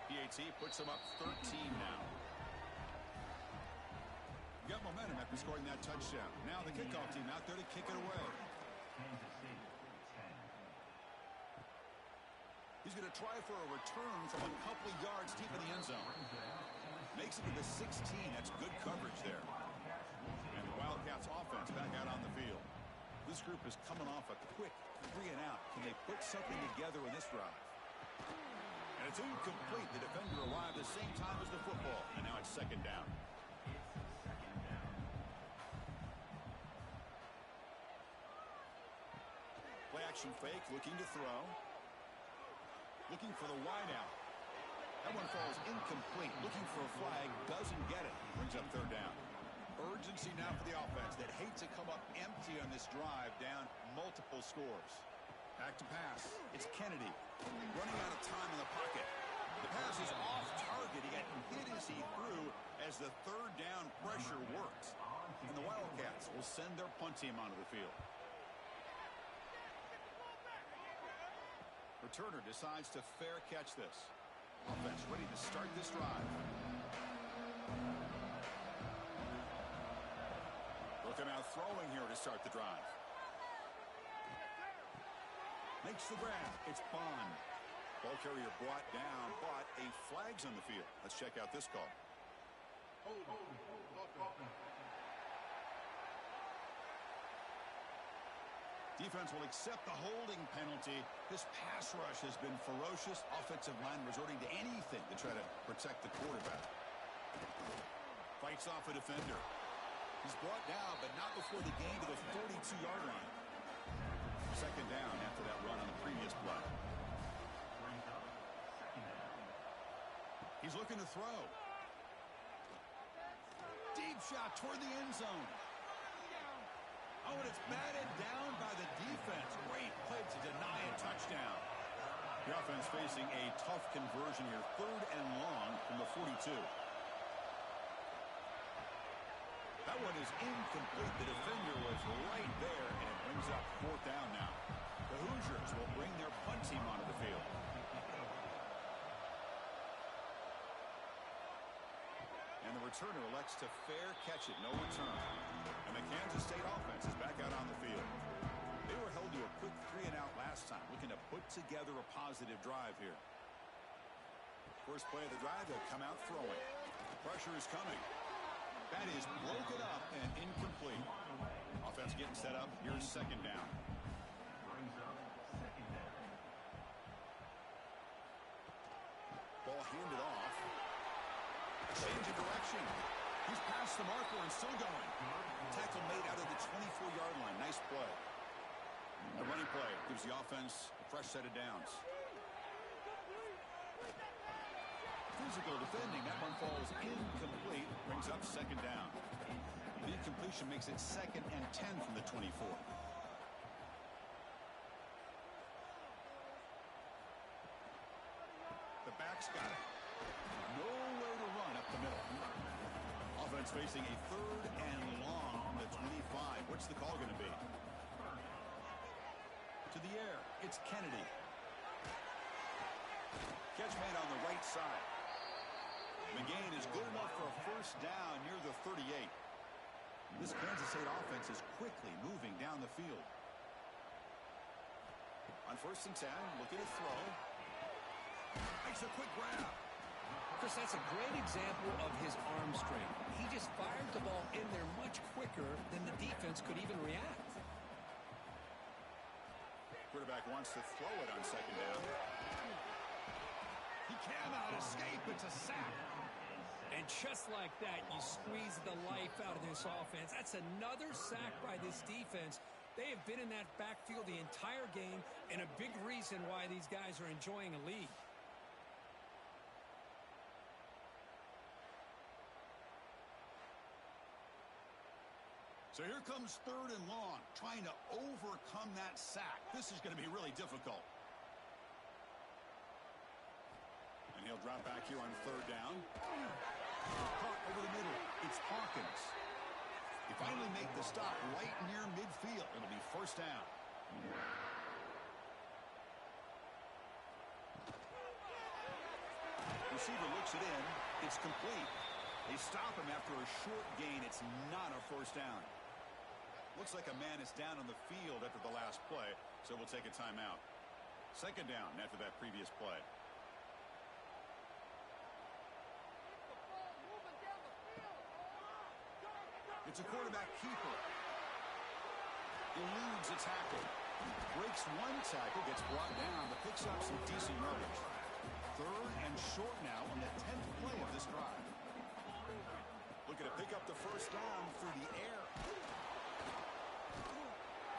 PAT puts them up 13 now. Got momentum after scoring that touchdown. Now the kickoff team out there to kick it away. He's going to try for a return from a couple of yards deep in the end zone. Makes it to the 16. That's good coverage there. And the Wildcats offense back out on the field. This group is coming off a quick 3-and-out. Can they put something together in this drive? And it's incomplete. The defender arrived the same time as the football. And now it's 2nd down. Play action fake, looking to throw. Looking for the wideout. That one falls incomplete. Looking for a flag. Doesn't get it. Brings up 3rd down. Urgency now for the offense that hates to come up empty on this drive, down multiple scores. Back to pass. It's Kennedy. Running out of time in the pocket. The pass is off the third down pressure worked. And the Wildcats will send their punt team onto the field. Returner decides to fair catch this. Offense ready to start this drive. Looking out throwing here to start the drive. Makes the grab. It's Bond. Ball carrier brought down, but a flag's on the field. Let's check out this call. Defense will accept the holding penalty. This pass rush has been ferocious. Offensive line resorting to anything to try to protect the quarterback. Fights off a defender. He's brought down, but not before the gain to the 42-yard line. Second down after that run on the previous play. He's looking to throw. Deep shot toward the end zone. Oh, and it's batted down by the defense. Great play to deny a touchdown. The offense facing a tough conversion here. Third and long from the 42. That one is incomplete. The defender was right there, and it brings up fourth down now. The Hoosiers will bring their punt team onto the field. And the returner elects to fair catch it. No return. And the Kansas State offense is back out on the field. They were held to a quick 3-and-out last time, looking to put together a positive drive here. First play of the drive, they'll come out throwing. Pressure is coming. That is broken up and incomplete. Offense getting set up. Here's second down. Ball handed off. Change of direction. He's past the marker and still going. Tackle made out of the 24-yard line. Nice play. A running play gives the offense a fresh set of downs. Physical defending. That one falls incomplete. Brings up second down. The incompletion makes it 2nd and 10 from the 24. The back's got it. Nowhere to run up the middle. Offense facing a third and long on the 25. What's the call going to be? To the air. It's Kennedy. Catch made on the right side. McGain is good enough for a first down near the 38. This Kansas State offense is quickly moving down the field. On 1st and 10, looking to throw. Makes a quick grab. Chris, that's a great example of his arm strength. He just fired the ball in there much quicker than the defense could even react. Quarterback wants to throw it on second down. He cannot escape. It's a sack. And just like that, you squeeze the life out of this offense. That's another sack by this defense. They have been in that backfield the entire game, and a big reason why these guys are enjoying a lead. So here comes third and long, trying to overcome that sack. This is going to be really difficult. And he'll drop back here on third down. Caught over the middle. It's Hawkins. He finally make the stop right near midfield. It'll be first down. Receiver looks it in. It's complete. They stop him after a short gain. It's not a first down. Looks like a man is down on the field after the last play, so we'll take a timeout. Second down after that previous play. It's a quarterback keeper. Eludes a tackle. Breaks one tackle, gets brought down, but picks up some decent yardage. Third and short now on the 10th play of this drive. Looking to pick up the first down through the air.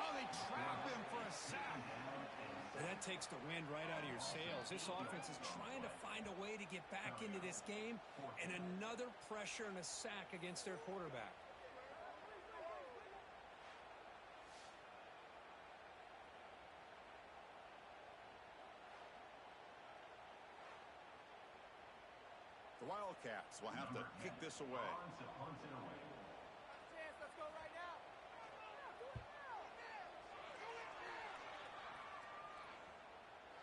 Oh, they trap him for a sack. That takes the wind right out of your sails. This offense is trying to find a way to get back into this game, and another pressure and a sack against their quarterback. The Wildcats will have to kick this away. Chance, let's go right now. Do it now.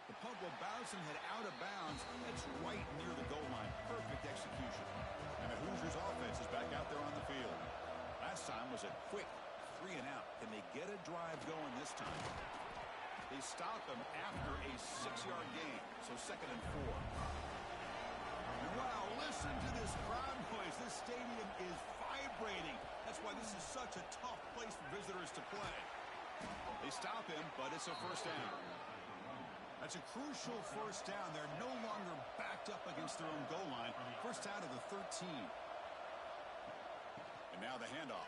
The punt will bounce and head out of bounds. It's right near the goal line. Perfect execution. And the Hoosiers offense is back out there on the field. Last time was a quick 3 and out. Can they get a drive going this time? They stop him after a 6-yard gain. So 2nd and 4. And wow, listen to this crowd noise. This stadium is vibrating. That's why this is such a tough place for visitors to play. They stop him, but it's a first down. That's a crucial first down. They're no longer backed up against their own goal line. First down to the 13. And now the handoff.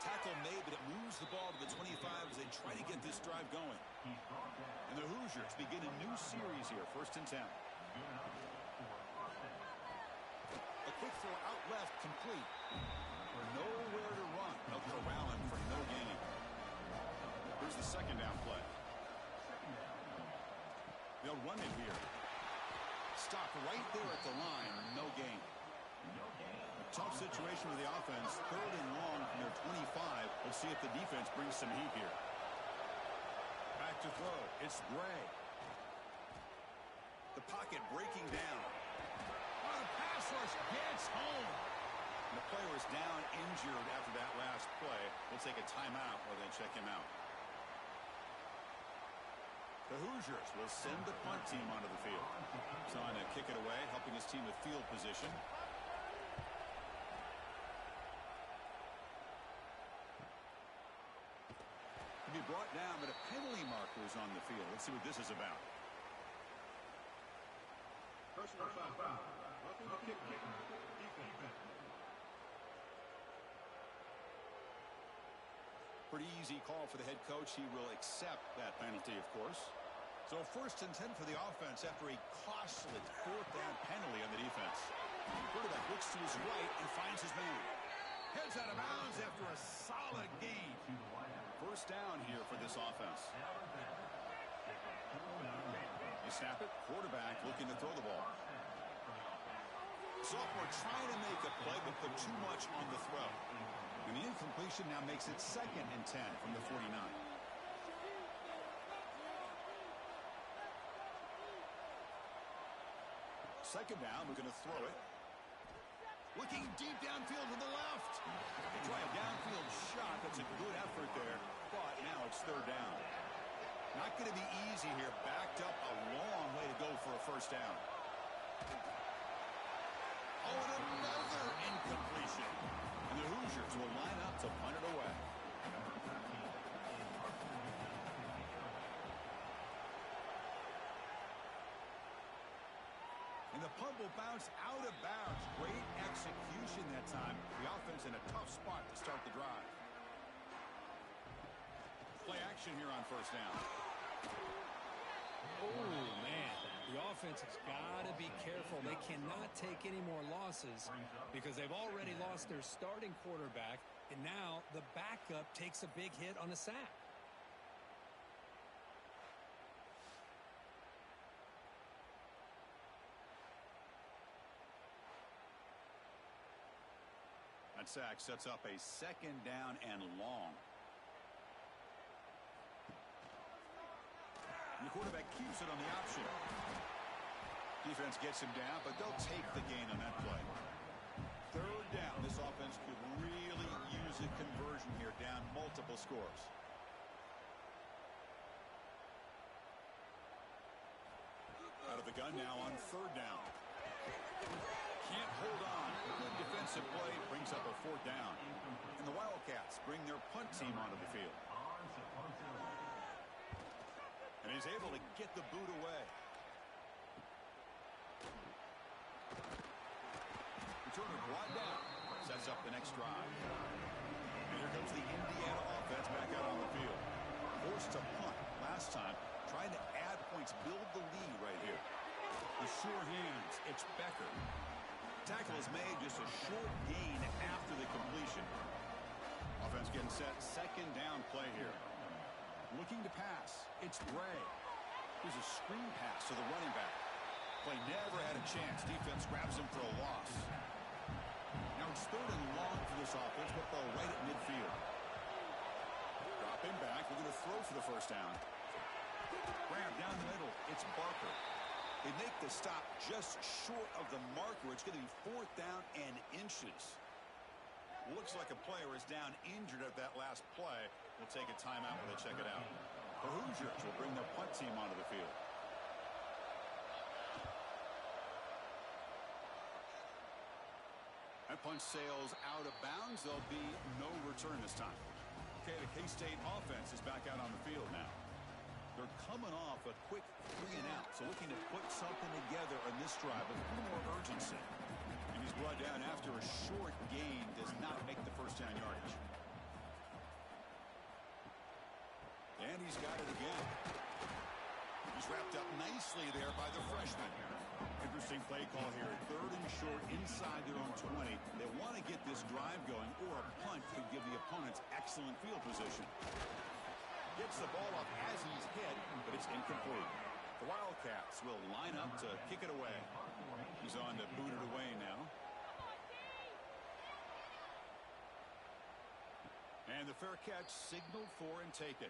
Tackle made, but it moves the ball to the 25 as they try to get this drive going. And the Hoosiers begin a new series here, 1st and 10. A quick throw out left, complete. Nowhere to run. They'll corral him for no gain. Here's the 2nd down play. They'll run it here. Stop right there at the line. No gain. Tough situation with the offense. 3rd and long from their 25. Let's see if the defense brings some heat here. Back to throw. It's Gray. The pocket breaking down. Oh, the pass rush gets home. And the player is down injured after that last play. We'll take a timeout while they check him out. The Hoosiers will send the punt team onto the field. Trying to kick it away, helping his team with field position. To be brought down, but a penalty marker is on the field. Let's see what this is about. Personal foul. Pretty easy call for the head coach. He will accept that penalty, of course. So 1st and 10 for the offense after a costly 4th down penalty on the defense. Quarterback looks to his right and finds his man. Heads out of bounds after a solid gain. First down here for this offense. They snap it. Quarterback looking to throw the ball. Sophomore trying to make a play, but put too much on the throw. And the incompletion now makes it 2nd and 10 from the 49. 2nd down, we're going to throw it. Looking deep downfield to the left. They try a downfield shot. That's a good effort there, but now it's 3rd down. Not going to be easy here. Backed up a long way to go for a first down. Oh, and another incompletion. And the Hoosiers will line up to punt it away. And the punt will bounce out of bounds. Great execution that time. The offense in a tough spot to start the drive. Play action here on first down. Oh, man. The offense has got to be careful. They cannot take any more losses because they've already lost their starting quarterback, and now the backup takes a big hit on a sack. That sack sets up a 2nd down and long. And the quarterback keeps it on the option. Defense gets him down, but they'll take the gain on that play. 3rd down. This offense could really use a conversion here, down multiple scores. Out of the gun now on 3rd down. Can't hold on. Good defensive play brings up a 4th down. And the Wildcats bring their punt team onto the field. And he's able to get the boot away. Returner brought down. Sets up the next drive. And here comes the Indiana offense back out on the field. Forced to punt last time. Trying to add points, build the lead right here. The sure hands. It's Becker. Tackle is made, just a short gain after the completion. Offense getting set. 2nd down play here. Looking to pass. It's Gray. Here's a screen pass to the running back. play never had a chance. Defense grabs him for a loss. Now it's 3rd and long for this offense, but they'll right at midfield. Drop him back. We're going to throw for the first down. Grab down the middle. It's Barker. They make the stop just short of the marker. It's going to be 4th down and inches. Looks like a player is down injured at that last play. We'll take a timeout when they check it out. The Hoosiers will bring their punt team onto the field. That punch sails out of bounds. There'll be no return this time. Okay, the K-State offense is back out on the field now. They're coming off a quick 3 and out, so looking to put something together on this drive with a little more urgency. And he's brought down after a short gain, does not make the first down yardage. And he's got it again. He's wrapped up nicely there by the freshman. Interesting play call here. 3rd and short inside their own 20. They want to get this drive going, or a punt could give the opponents excellent field position. Gets the ball up as he's hit, but it's incomplete. The Wildcats will line up to kick it away. He's on to boot it away now. And the fair catch signaled for and taken.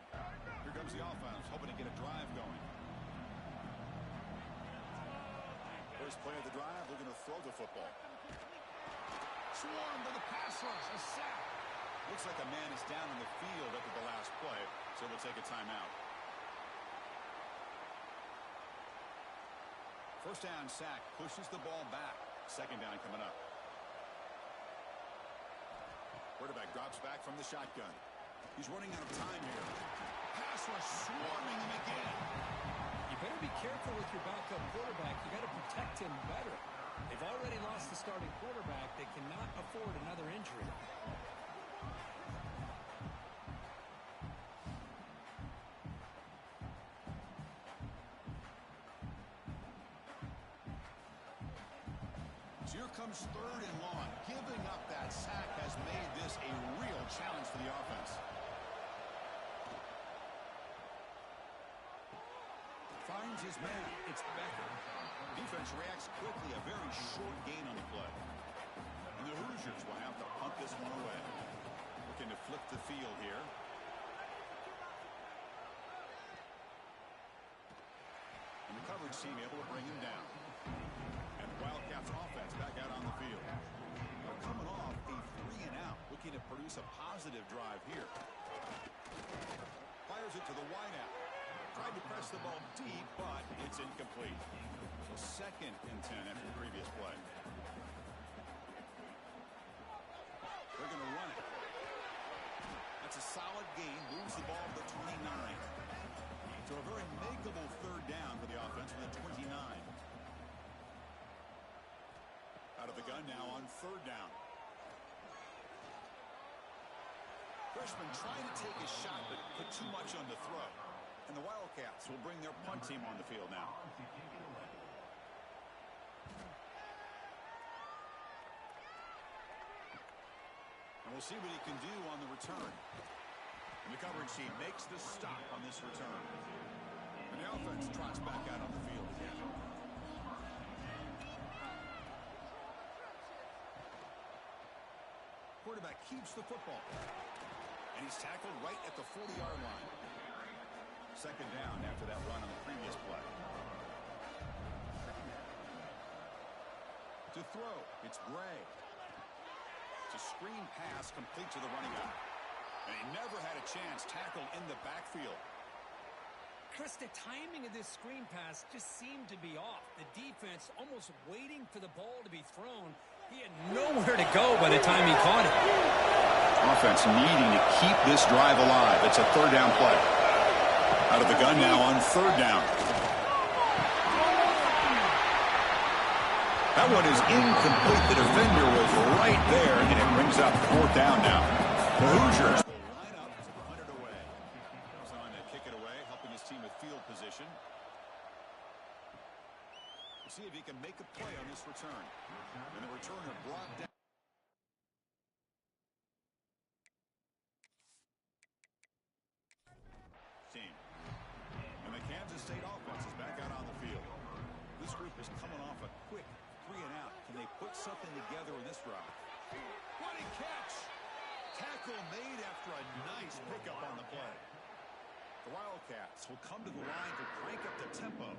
Here comes the offense, hoping to get a drive going. First play of the drive, they're going to throw the football. Swarm to the pass rush, a sack. Looks like a man is down in the field after the last play, so we'll take a timeout. First down sack, pushes the ball back. 2nd down coming up. Quarterback drops back from the shotgun. He's running out of time here. Pass rush swarming him again. You better be careful with your backup quarterback. You got to protect him better. They've already lost the starting quarterback. They cannot afford another injury. Here comes 3rd and long. Giving up that sack has made this a real challenge for the offense. Finds his man. It's Becker. Defense reacts quickly. A very short gain on the play. And the Hoosiers will have to punt this one away. Looking to flip the field here. And the coverage team able to bring him down. And the Wildcats offense back out on the field. They're coming off a 3 and out, looking to produce a positive drive here. Fires it to the wideout. Tried to press the ball deep, but it's incomplete. So 2nd and 10 after the previous play. They're going to run it. That's a solid gain. Moves the ball to the 29. So a very makeable 3rd down for the offense with a 29. Out of the gun now on 3rd down. Freshman trying to take a shot, but put too much on the throw. And the Wildcats will bring their punt team on the field now. And we'll see what he can do on the return. And the coverage team makes the stop on this return. And the offense trots back out on the field again. Quarterback keeps the football. And he's tackled right at the 40-yard line. 2nd down after that run on the previous play. To throw, it's Gray. It's a screen pass complete to the running back. And he never had a chance tackled in the backfield. Chris, the timing of this screen pass just seemed to be off. The defense almost waiting for the ball to be thrown. He had nowhere to go by the time he caught it. Offense needing to keep this drive alive. It's a 3rd down play. Out of the gun now on 3rd down. That one is incomplete. The defender was right there, and it brings up 4th down now. The Hoosiers will line up to punt it away. He's on to kick it away, helping his team with field position. We'll see if he can make a play on this return. And the returner brought down. Team. And the Kansas State offense is back out on the field. This group has come 3 and out. Can they put something together in this drive? What a catch! Tackle made after a nice pickup on the play. The Wildcats will come to the line to crank up the tempo.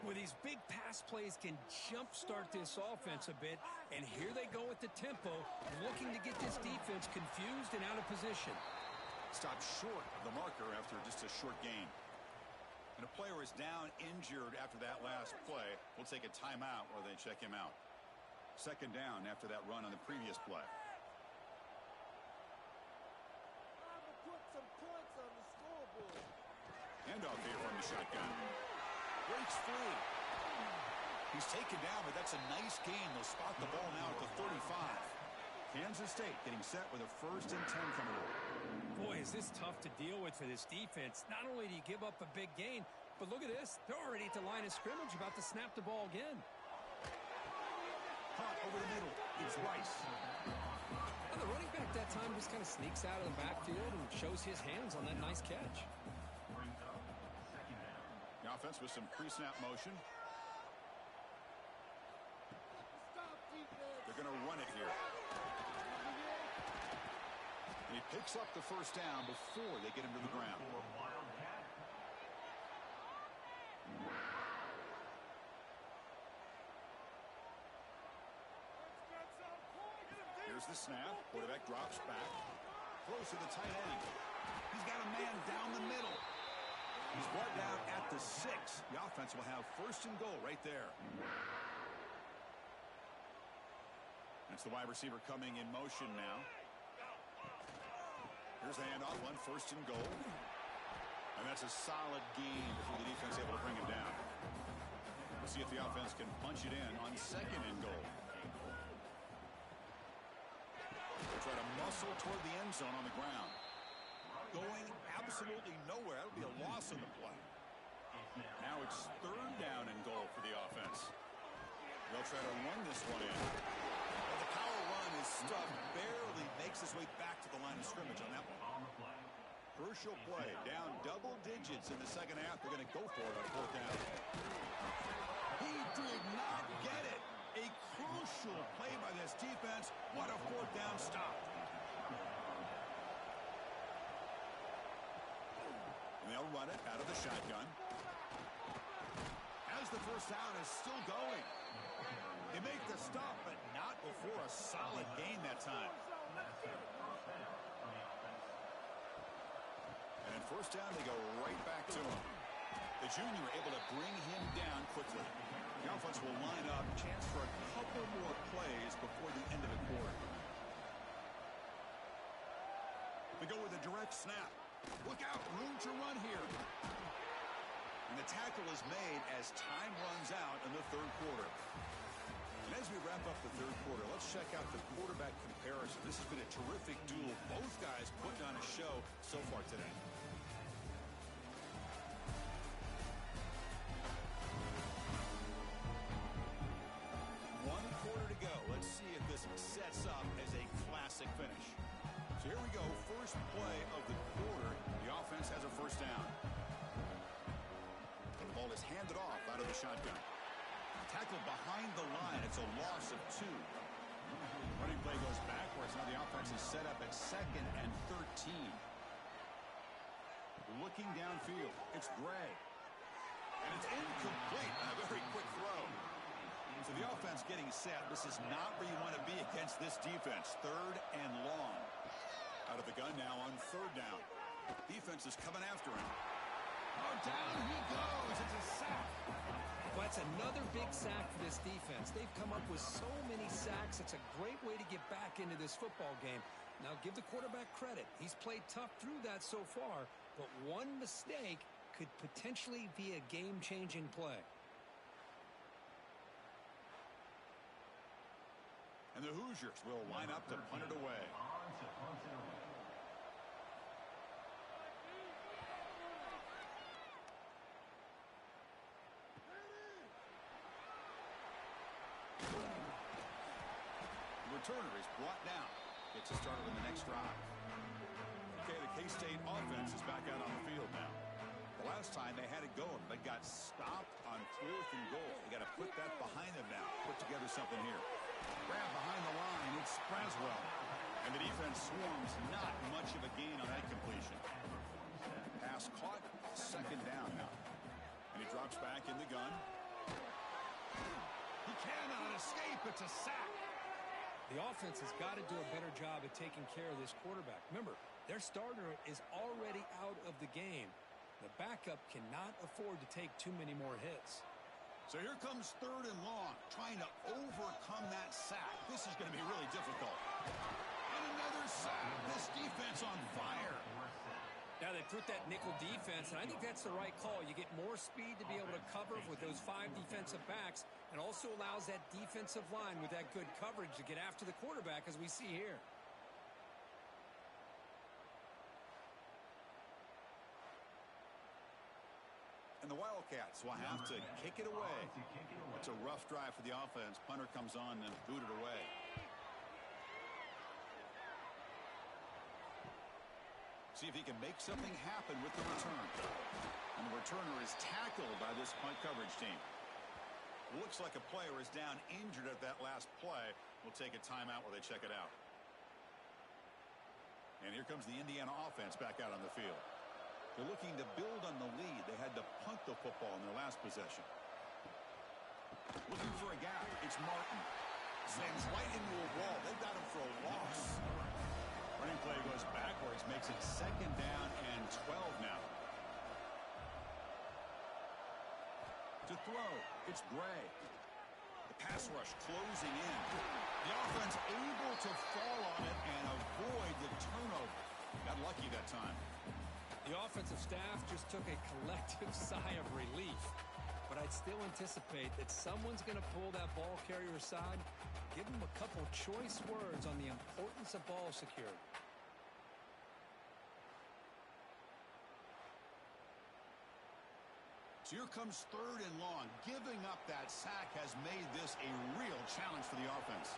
Well, these big pass plays can jumpstart this offense a bit, and here they go with the tempo, looking to get this defense confused and out of position. Stopped short of the marker after just a short gain. And a player is down injured after that last play. We'll take a timeout while they check him out. Second down after that run on the previous play. Put some points on the scoreboard. Handoff here from the shotgun. Breaks free. He's taken down, but that's a nice gain. They'll spot the ball now at the 35. Kansas State getting set with a 1st and 10 coming up. Boy, is this tough to deal with for this defense. Not only do you give up a big gain, but look at this. They're already at the line of scrimmage, about to snap the ball again. Caught over the middle. It's Rice. And the running back that time just kind of sneaks out of the backfield and shows his hands on that nice catch. The offense with some pre-snap motion. They're going to run it here. And he picks up the first down before they get him to the ground. Here's the snap. Quarterback drops back. Close to the tight end. He's got a man down the middle. He's brought down at the 6. The offense will have 1st and goal right there. That's the wide receiver coming in motion now. Here's a handoff, 1st and goal. And that's a solid gain before the defense able to bring him down. We'll see if the offense can punch it in on 2nd and goal. They'll try to muscle toward the end zone on the ground. Going absolutely nowhere. That would be a loss on the play. Now it's 3rd down and goal for the offense. They'll try to run this one in. Well, the power run is stuffed. Barely makes his way back to the line of scrimmage on that one. Crucial play. Down double digits in the second half. They're going to go for it on 4th down. He did not get it. A crucial play by this defense. What a 4th down stop. And they'll run it out of the shotgun. As the first down is still going. They make the stop, but not before a solid gain that time. And in 1st down, they go right back to him. The junior able to bring him down quickly. The offense will line up. Chance for a couple more plays before the end of the quarter. They go with a direct snap. Look out, room to run here. And the tackle is made as time runs out in the 3rd quarter. And as we wrap up the 3rd quarter, let's check out the quarterback comparison. This has been a terrific duel. Both guys putting on a show so far today. One quarter to go. Let's see if this sets up as a classic finish. So here we go. First play of the quarter. The offense has a 1st down. And the ball is handed off out of the shotgun. Tackled behind the line. It's a loss of 2. Running play goes backwards. Now the offense is set up at 2nd and 13. Looking downfield. It's Gray. And it's incomplete. A very quick throw. So the offense getting set. This is not where you want to be against this defense. 3rd and long. Out of the gun now on 3rd down. Defense is coming after him. Oh, down he goes. It's a sack. Well, that's another big sack for this defense. They've come up with so many sacks. It's a great way to get back into this football game. Now, give the quarterback credit. He's played tough through that so far, but one mistake could potentially be a game-changing play. And the Hoosiers will line up to punt it away. The returner is brought down. Gets us started on the next drive. Okay, the K-State offense is back out on the field now. The last time they had it going, but got stopped on 4th and goal. They got to put that behind them now. Put put together something here. Grab behind the line. It's Braswell. And the defense swarms. Not much of a gain on that completion. Pass caught. Second down now. And he drops back in the gun. He cannot escape. It's a sack. The offense has got to do a better job at taking care of this quarterback. Remember, their starter is already out of the game. The backup cannot afford to take too many more hits. So here comes 3rd and long, trying to overcome that sack. This is going to be really difficult. And another sack. This defense on fire. Now they put that nickel defense, and I think that's the right call. You get more speed to be able to cover with those 5 defensive backs, and also allows that defensive line with that good coverage to get after the quarterback, as we see here. And the Wildcats will have to kick it away. It's a rough drive for the offense. Punter comes on and booted away. See if he can make something happen with the return. And the returner is tackled by this punt coverage team. Looks like a player is down injured at that last play. We'll take a timeout while they check it out. And here comes the Indiana offense back out on the field. They're looking to build on the lead. They had to punt the football in their last possession. Looking for a gap. It's Martin. Slams right into a wall. They've got him for a loss. Running play goes backwards. Makes it 2nd down and 12 now. To throw, it's Gray. The pass rush closing in. The offense able to fall on it and avoid the turnover. Got lucky that time. The offensive staff just took a collective sigh of relief. But I'd still anticipate that someone's going to pull that ball carrier aside, give him a couple choice words on the importance of ball security. So here comes 3rd and long. Giving up that sack has made this a real challenge for the offense.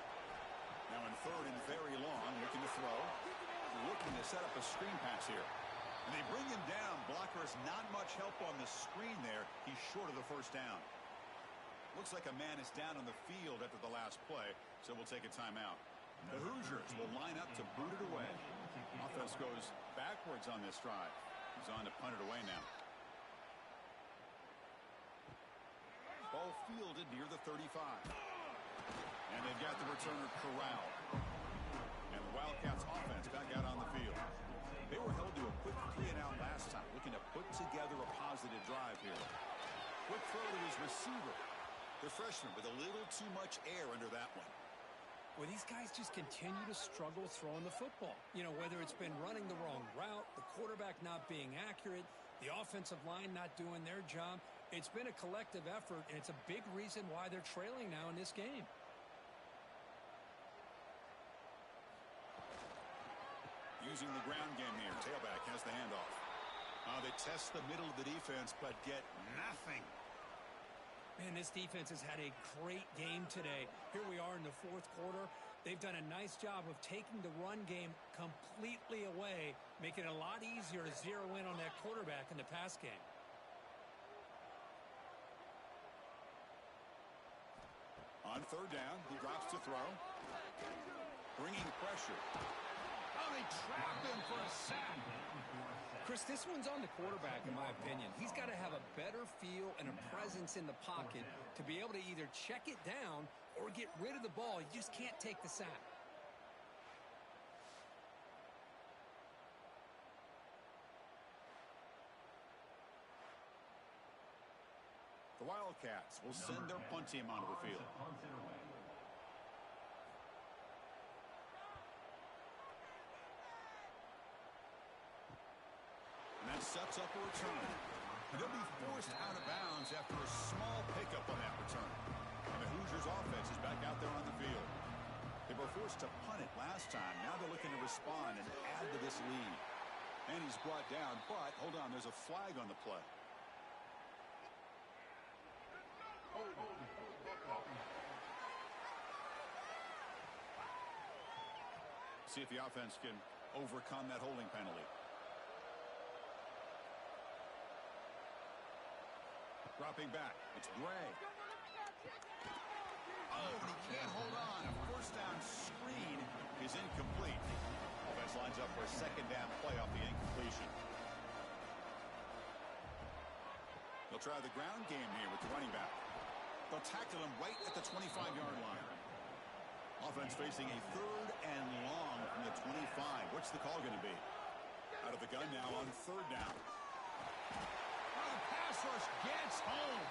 Now in 3rd and very long, looking to throw. Looking to set up a screen pass here. And they bring him down. Blockers not much help on the screen there. He's short of the 1st down. Looks like a man is down on the field after the last play, so we'll take a timeout. The Hoosiers will line up to boot it away. Offense goes backwards on this drive. He's on to punt it away now. Ball fielded near the 35. And they've got the returner corralled. And the Wildcats offense back out on the field. They were held to a quick 3-and-out last time, looking to put together a positive drive here. Quick throw to his receiver. The freshman with a little too much air under that one. Well, these guys just continue to struggle throwing the football. You know, whether it's been running the wrong route, the quarterback not being accurate, the offensive line not doing their job. It's been a collective effort, and it's a big reason why they're trailing now in this game. Using the ground game here. Tailback has the handoff. They test the middle of the defense, but get nothing. Man, this defense has had a great game today. Here we are in the 4th quarter. They've done a nice job of taking the run game completely away, making it a lot easier to zero in on that quarterback in the pass game. On 3rd down, he drops to throw. Bringing pressure. Oh, they trap him for a sack. Chris, this one's on the quarterback, in my opinion. He's got to have a better feel and a presence in the pocket to be able to either check it down or get rid of the ball. You just can't take the sack. The Wildcats will send their punt team onto the field. And that sets up a return. And they'll be forced out of bounds after a small pickup on that return. And the Hoosiers offense is back out there on the field. They were forced to punt it last time. Now they're looking to respond and add to this lead. And he's brought down, but hold on, there's a flag on the play. See if the offense can overcome that holding penalty. Dropping back. It's Gray. Oh, is incomplete. Offense lines up for a second down play off the incompletion. They'll try the ground game here with the running back. They'll tackle him right at the 25-yard line. Offense facing a 3rd and long from the 25. What's the call going to be? Out of the gun now on 3rd down. Oh, the pass rush gets home.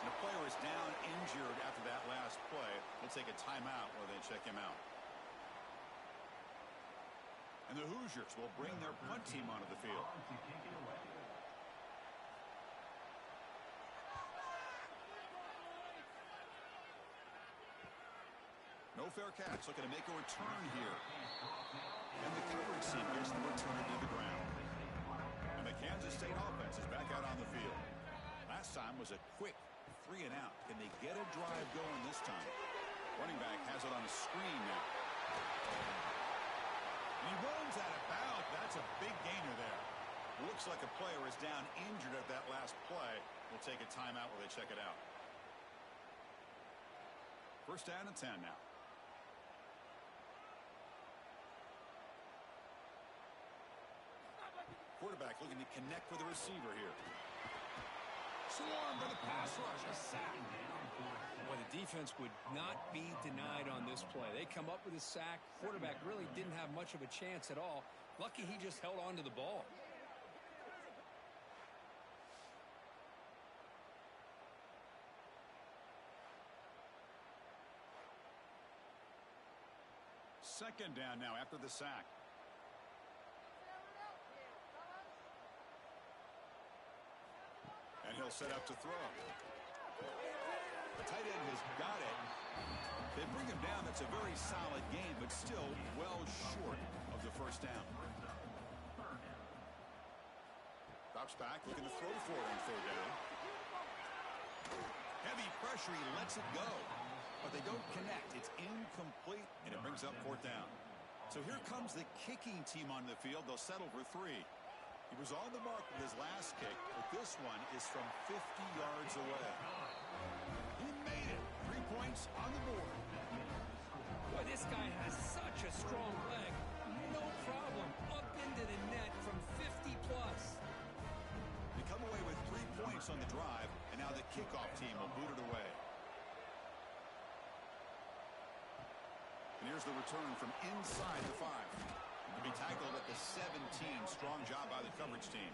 And the player is down injured after that last play. We'll take a timeout while they check him out. And the Hoosiers will bring their punt team onto the field. No fair catch, looking to make a return here. And the coverage team gets the return to the ground. And the Kansas State offense is back out on the field. Last time was a quick 3 and out. Can they get a drive going this time? Running back has it on a screen now. And he runs out of bounds. That's a big gainer there. Looks like a player is down injured at that last play. We'll take a timeout while they check it out. 1st down and 10 now. Quarterback looking to connect with the receiver here. Swarm for the pass rush. A sack. Well, the defense would not be denied on this play. They come up with a sack. Quarterback really didn't have much of a chance at all. Lucky he just held on to the ball. Second down now after the sack. And he'll set up to throw. The tight end has got it. They bring him down. That's a very solid game, but still well short of the 1st down. Drops back, looking to throw for it on 3rd down. Heavy pressure, he lets it go. But they don't connect. It's incomplete, and it brings up 4th down. So here comes the kicking team on the field. They'll settle for 3. He was on the mark with his last kick, but this one is from 50 yards away. He made it. 3 points on the board. Boy, this guy has such a strong leg. No problem. Up into the net from 50 plus. They come away with 3 points on the drive, and now the kickoff team will boot it away. And here's the return from inside the 5. To be tackled at the 17. Strong job by the coverage team.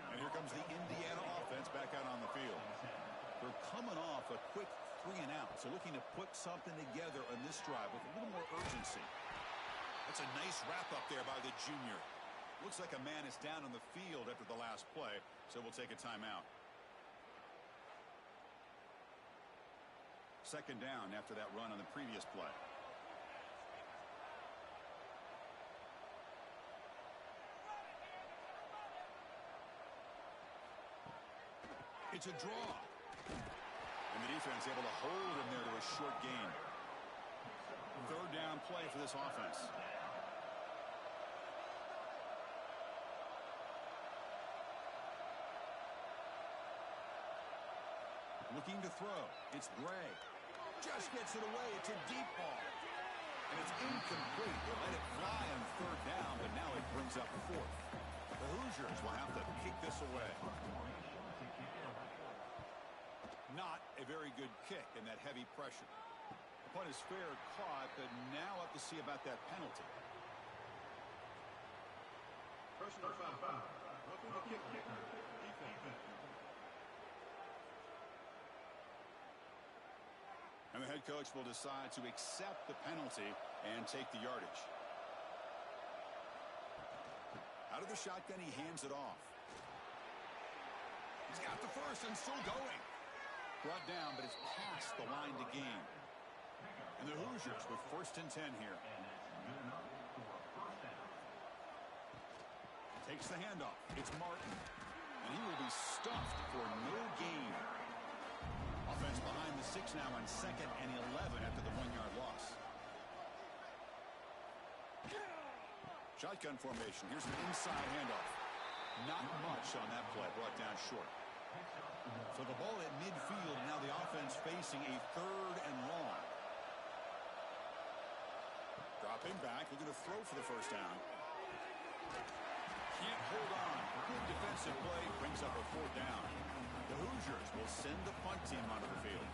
And here comes the Indiana offense back out on the field. They're coming off a quick 3 and out, so looking to put something together on this drive with a little more urgency. That's a nice wrap up there by the junior. Looks like a man is down on the field after the last play, so we'll take a timeout. Second down after that run on the previous play. It's a draw. And the defense able to hold him there to a short gain. 3rd down play for this offense. Looking to throw. It's Gray. Just gets it away. It's a deep ball. And it's incomplete. They let it fly on 3rd down, but now it brings up 4th. The Hoosiers will have to kick this away. Not a very good kick in that heavy pressure. The punt is fair caught, but now up to see about that penalty. Personal foul. Roughing the kicker. Defense. And the head coach will decide to accept the penalty and take the yardage. Out of the shotgun, he hands it off. He's got the first and still going. Brought down, but it's past the line to gain. And the Hoosiers with 1st and 10 here. Takes the handoff. It's Martin. And he will be stuffed for no gain. Offense behind the 6 now on 2nd and 11 after the 1-yard loss. Shotgun formation. Here's an inside handoff. Not much on that play. Brought down short. So the ball at midfield, and now the offense facing a 3rd and long. Dropping back, looking to throw for the first down. Can't hold on. Good defensive play brings up a fourth down. The Hoosiers will send the punt team onto the field.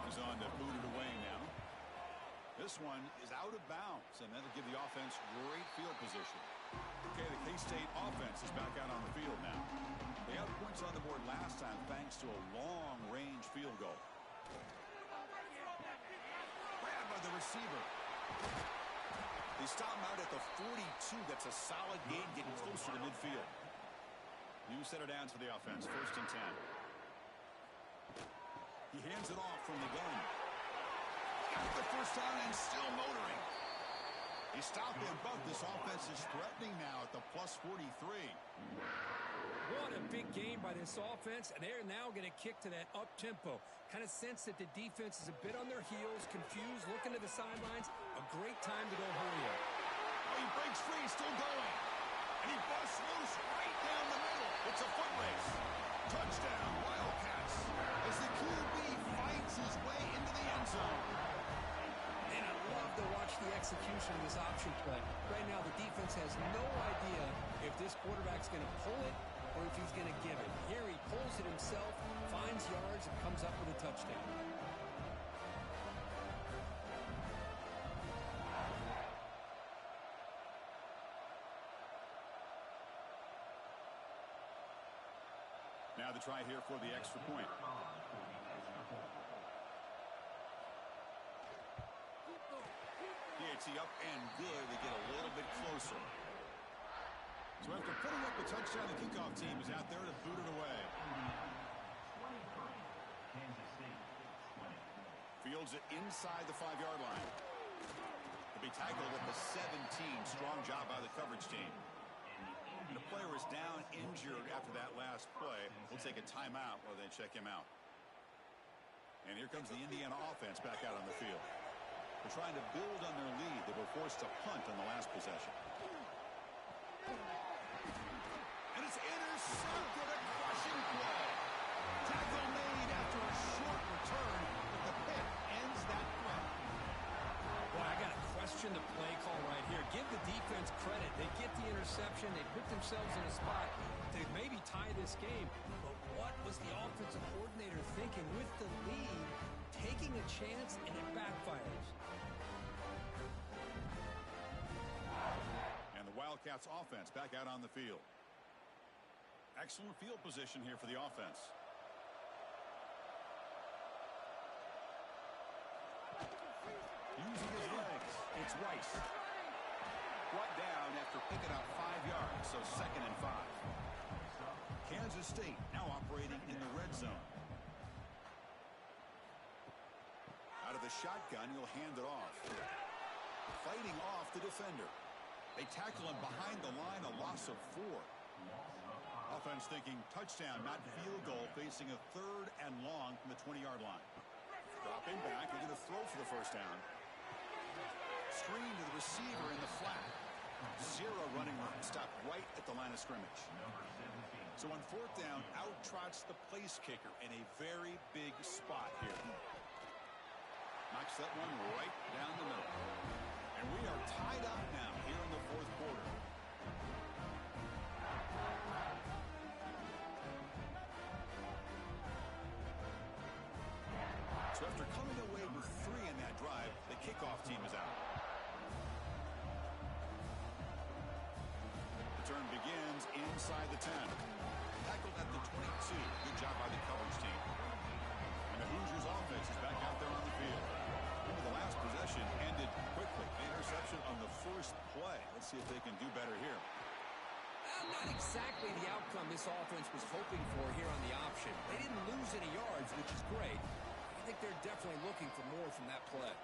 He's on to boot it away now. This one is out of bounds, and that'll give the offense great field position. Okay, the K-State offense is back out on the field now. They had points on the board last time thanks to a long-range field goal. Grabbed by the receiver. They stop him out at the 42. That's a solid gain, getting closer to midfield. New center downs for the offense. 1st and 10. He hands it off from the gun. Got the first down and still motoring. He stopped him, but this offense is threatening now at the plus 43. What a big game by this offense, and they're now going to kick to that up-tempo. Kind of sense that the defense is a bit on their heels, confused, looking to the sidelines. A great time to go hurry up. Oh, he breaks free, still going. And he busts loose right down the middle. It's a foot race. Touchdown, Wildcats, as the QB fights his way into the end zone. And I love to watch the execution of this option play. Right now, the defense has no idea if this quarterback's going to pull it or if he's going to give it. Here he pulls it himself, finds yards, and comes up with a touchdown. Now the try here for the extra point. DHC up and good. They get a little bit closer. So after putting up a touchdown, the kickoff team is out there to boot it away. Fields it inside the 5-yard line. To be tackled at the 17. Strong job by the coverage team. And the player is down injured after that last play. We'll take a timeout while they check him out. And here comes the Indiana offense back out on the field. They're trying to build on their lead. They were forced to punt on the last possession. And it's intercepted, a crushing play. Tackle made after a short return, but the pick ends that play. Boy, I got to question the play call right here. Give the defense credit. They get the interception. They put themselves in a spot to maybe tie this game. But what was the offensive coordinator thinking with the lead, taking a chance, and it backfires? And the Wildcats offense back out on the field. Excellent field position here for the offense. Using his legs, it's Rice. Brought down after picking up 5 yards, so 2nd and 5. Kansas State now operating in the red zone. Out of the shotgun, he'll hand it off. Fighting off the defender. They tackle him behind the line, a loss of 4. Offense thinking touchdown, not field goal, facing a 3rd and long from the 20-yard line. Dropping back, they're going to throw for the first down. Screen to the receiver in the flat. 0 running room, stopped right at the line of scrimmage. So on 4th down, out trots the place kicker in a very big spot here. Knocks that one right down the middle. And we are tied up now here in the 4th quarter. So after coming away with 3 in that drive, the kickoff team is out. The turn begins inside the 10. Tackled at the 22. Good job by the coverage team. And the Hoosiers offense is back out there on the field. Remember, the last possession ended quickly. The interception on the first play. Let's see if they can do better here. Not exactly the outcome this offense was hoping for here on the option. They didn't lose any yards, which is great. I think they're definitely looking for more from that play.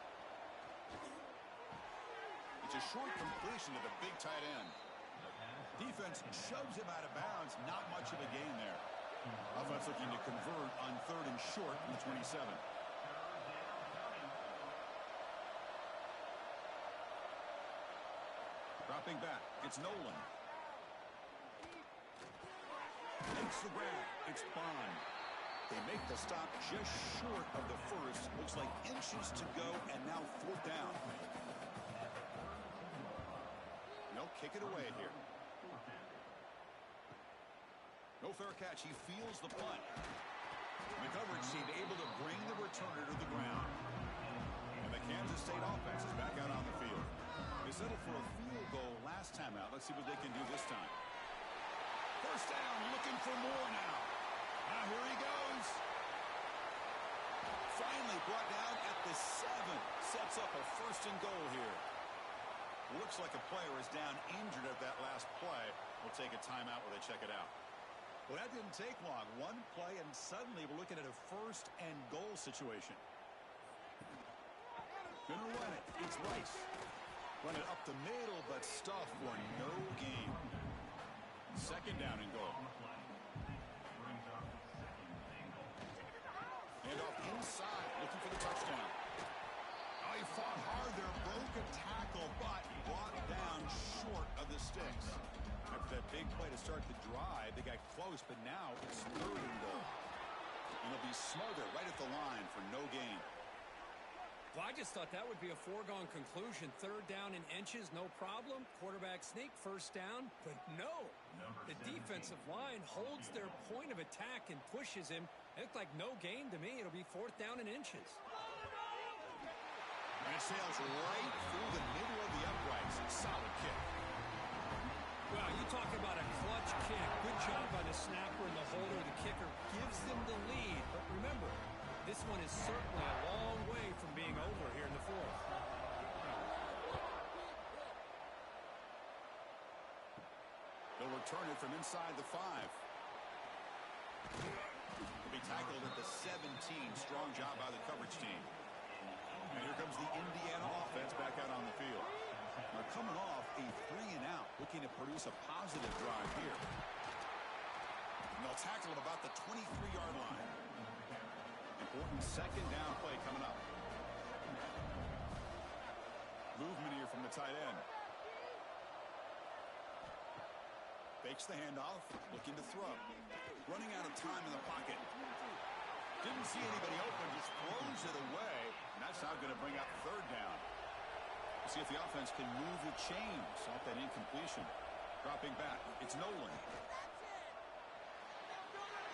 It's a short completion to the big tight end. Defense shoves him out of bounds. Not much of a gain there. Offense looking to convert on 3rd and short from the 27. Dropping back. It's Nolan. Makes the grab. It's Bond. They make the stop just short of the first. Looks like inches to go, and now 4th down. They'll kick it away here. No fair catch. He feels the punt. The coverage team able to bring the returner to the ground. And the Kansas State offense is back out on the field. They settled for a field goal last time out. Let's see what they can do this time. First down, looking for more now. Now here he goes. Finally brought down at the 7. Sets up a first and goal here. Looks like a player is down injured at that last play. We'll take a timeout while they check it out. Well, that didn't take long. One play, and suddenly we're looking at a first and goal situation. Gonna run it. It's Rice. Run it up the middle, but stuff for no gain. Second down and goal. And off inside, looking for the touchdown. Oh, he fought hard there, broke a tackle, but brought down short of the sticks. After that big play to start the drive, they got close, but now it's third and goal. And they'll be smothered right at the line for no gain. Well, I just thought that would be a foregone conclusion. Third down in inches, no problem. Quarterback sneak, first down. But no, the defensive line holds their point of attack and pushes him. It looked like no gain to me. It'll be fourth down in inches. And it sails right through the middle of the uprights. Solid kick. Well, you talk about a clutch kick. Good job by the snapper and the holder. The kicker gives them the lead. But remember, this one is certainly a long way from being over here in the fourth. They'll return it from inside the 5. Will be tackled at the 17. Strong job by the coverage team. And here comes the Indiana offense back out on the field. They're coming off a 3-and-out, looking to produce a positive drive here. And they'll tackle at about the 23-yard line. Important second down play coming up. Movement here from the tight end. Fakes the handoff, looking to throw. Running out of time in the pocket. Didn't see anybody open, just throws it away. And that's not going to bring up third down. We'll see if the offense can move the chains off that incompletion. Dropping back, it's Nolan.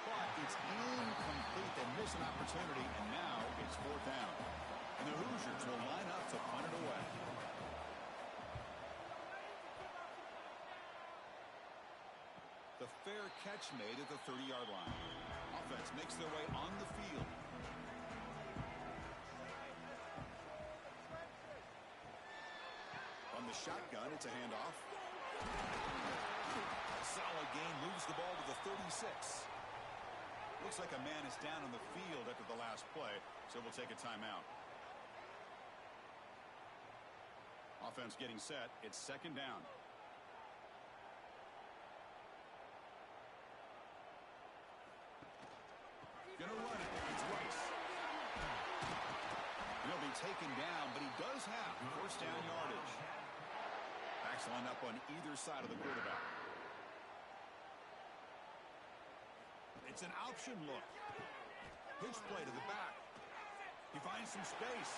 But it's incomplete. They miss an opportunity, and now it's fourth down. And the Hoosiers will line up to punt it away. The fair catch made at the 30-yard line. Offense makes their way on the field. On the shotgun, it's a handoff. Solid gain, moves the ball to the 36. Looks like a man is down on the field after the last play, so we'll take a timeout. Offense getting set. It's second down. Gonna run it. It's Rice. He'll be taken down, but he does have first down yardage. Backs line up on either side of the quarterback. It's an option look. Pitch play to the back. He finds some space.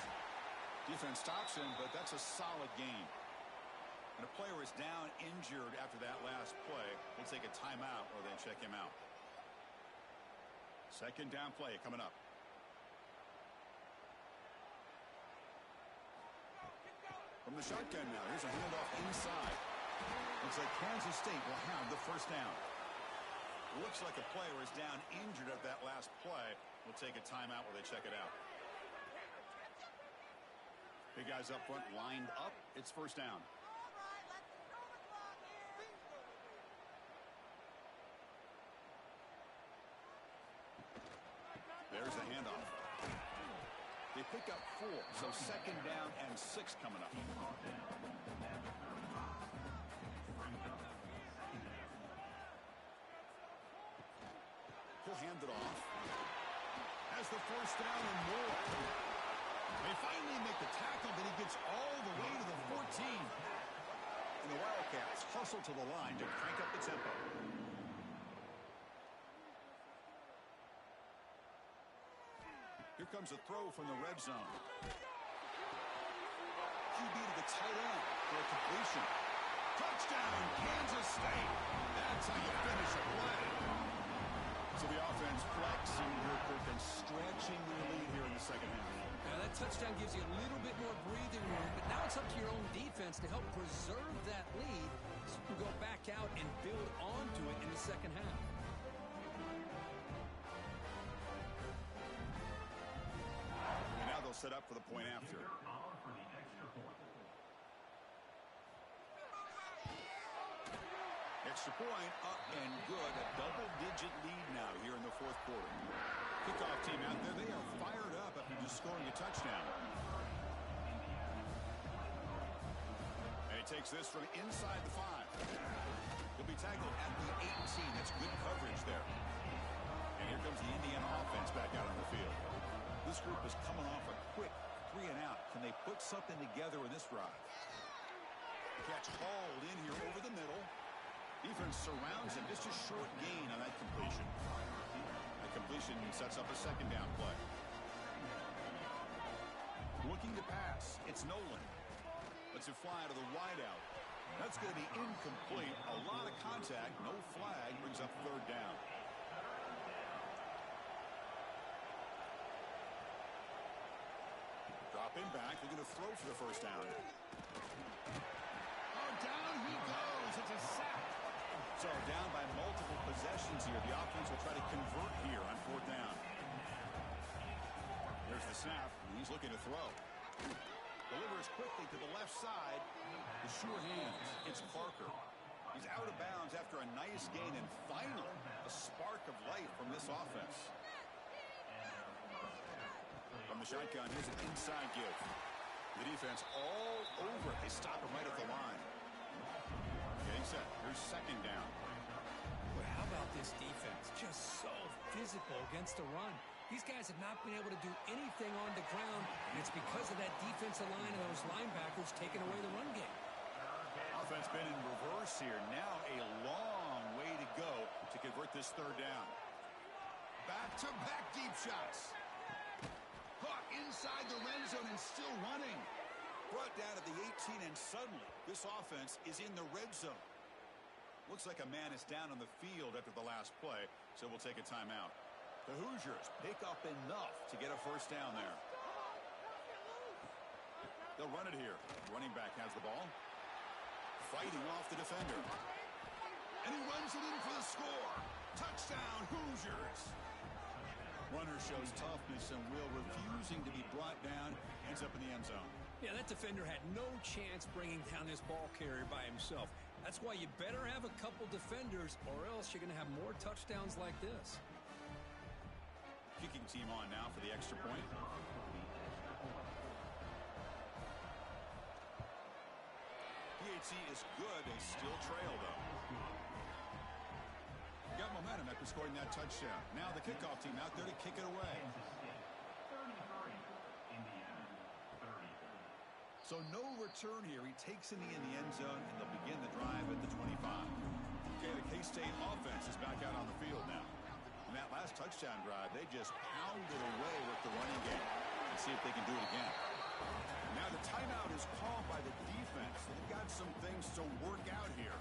Defense stops him, but that's a solid gain. And a player is down injured after that last play. We'll take a timeout or then check him out. Second down play coming up. From the shotgun now, here's a handoff inside. Looks like Kansas State will have the first down. Looks like a player is down injured at that last play. We'll take a timeout while they check it out. Big guys up front lined up. It's first down. There's the handoff. They pick up 4, so second down and 6 coming up. He'll hand it off. Has the first down and more. They finally make the tackle, but he gets all the way to the 14. And the Wildcats hustle to the line to crank up the tempo. Here comes a throw from the red zone. QB to the tight end for a completion. Touchdown, Kansas State. That's how you finish a play. So the offense flexing real quick and stretching their lead here in the second half. Now that touchdown gives you a little bit more breathing room, but now it's up to your own defense to help preserve that lead so you can go back out and build onto it in the second half. And now they'll set up for the point after. Extra point up and good. A double-digit lead now here in the fourth quarter. Kickoff team out there, they are fired up after just scoring a touchdown. And he takes this from inside the 5. He'll be tackled at the 18. That's good coverage there. And here comes the Indiana offense back out on the field. This group is coming off a quick 3 and out. Can they put something together in this drive? Catch hauled in here over the middle. Defense surrounds him. Just a short gain on that completion. That completion sets up a second down play. Looking to pass. It's Nolan. Lets it fly to the wideout. That's going to be incomplete. A lot of contact. No flag. Brings up third down. Dropping back. They're going to throw for the first down. Oh, down he goes. It's a sack. So down by multiple possessions here. The offense will try to convert here on fourth down. There's the snap. He's looking to throw. Delivers quickly to the left side. The sure hands. It's Parker. He's out of bounds after a nice gain, and finally a spark of life from this offense. From the shotgun, here's an inside give. The defense all over it. They stop him right at the line. Getting set. Here's second down. But how about this defense? Just so physical against the run. These guys have not been able to do anything on the ground, and it's because of that defensive line and those linebackers taking away the run game. Offense been in reverse here. Now a long way to go to convert this third down. Back-to-back deep shots. Caught inside the red zone and still running. Brought down at the 18, and suddenly this offense is in the red zone. Looks like a man is down on the field after the last play, so we'll take a timeout. The Hoosiers pick up enough to get a first down there. They'll run it here. Running back has the ball. Fighting off the defender. And he runs it in for the score. Touchdown, Hoosiers. Runner shows toughness and will, refusing to be brought down. Ends up in the end zone. Yeah, that defender had no chance bringing down this ball carrier by himself. That's why you better have a couple defenders, or else you're going to have more touchdowns like this. Kicking team on now for the extra point. PAT is good. They still trail, though. Got momentum after scoring that touchdown. Now the kickoff team out there to kick it away. So no return here. He takes it in the end zone, and they'll begin the drive at the 25. Okay, the K-State offense is back out on the field now. In that last touchdown drive, they just pounded away with the running game. Let's see if they can do it again. Now the timeout is called by the defense. They've got some things to work out here.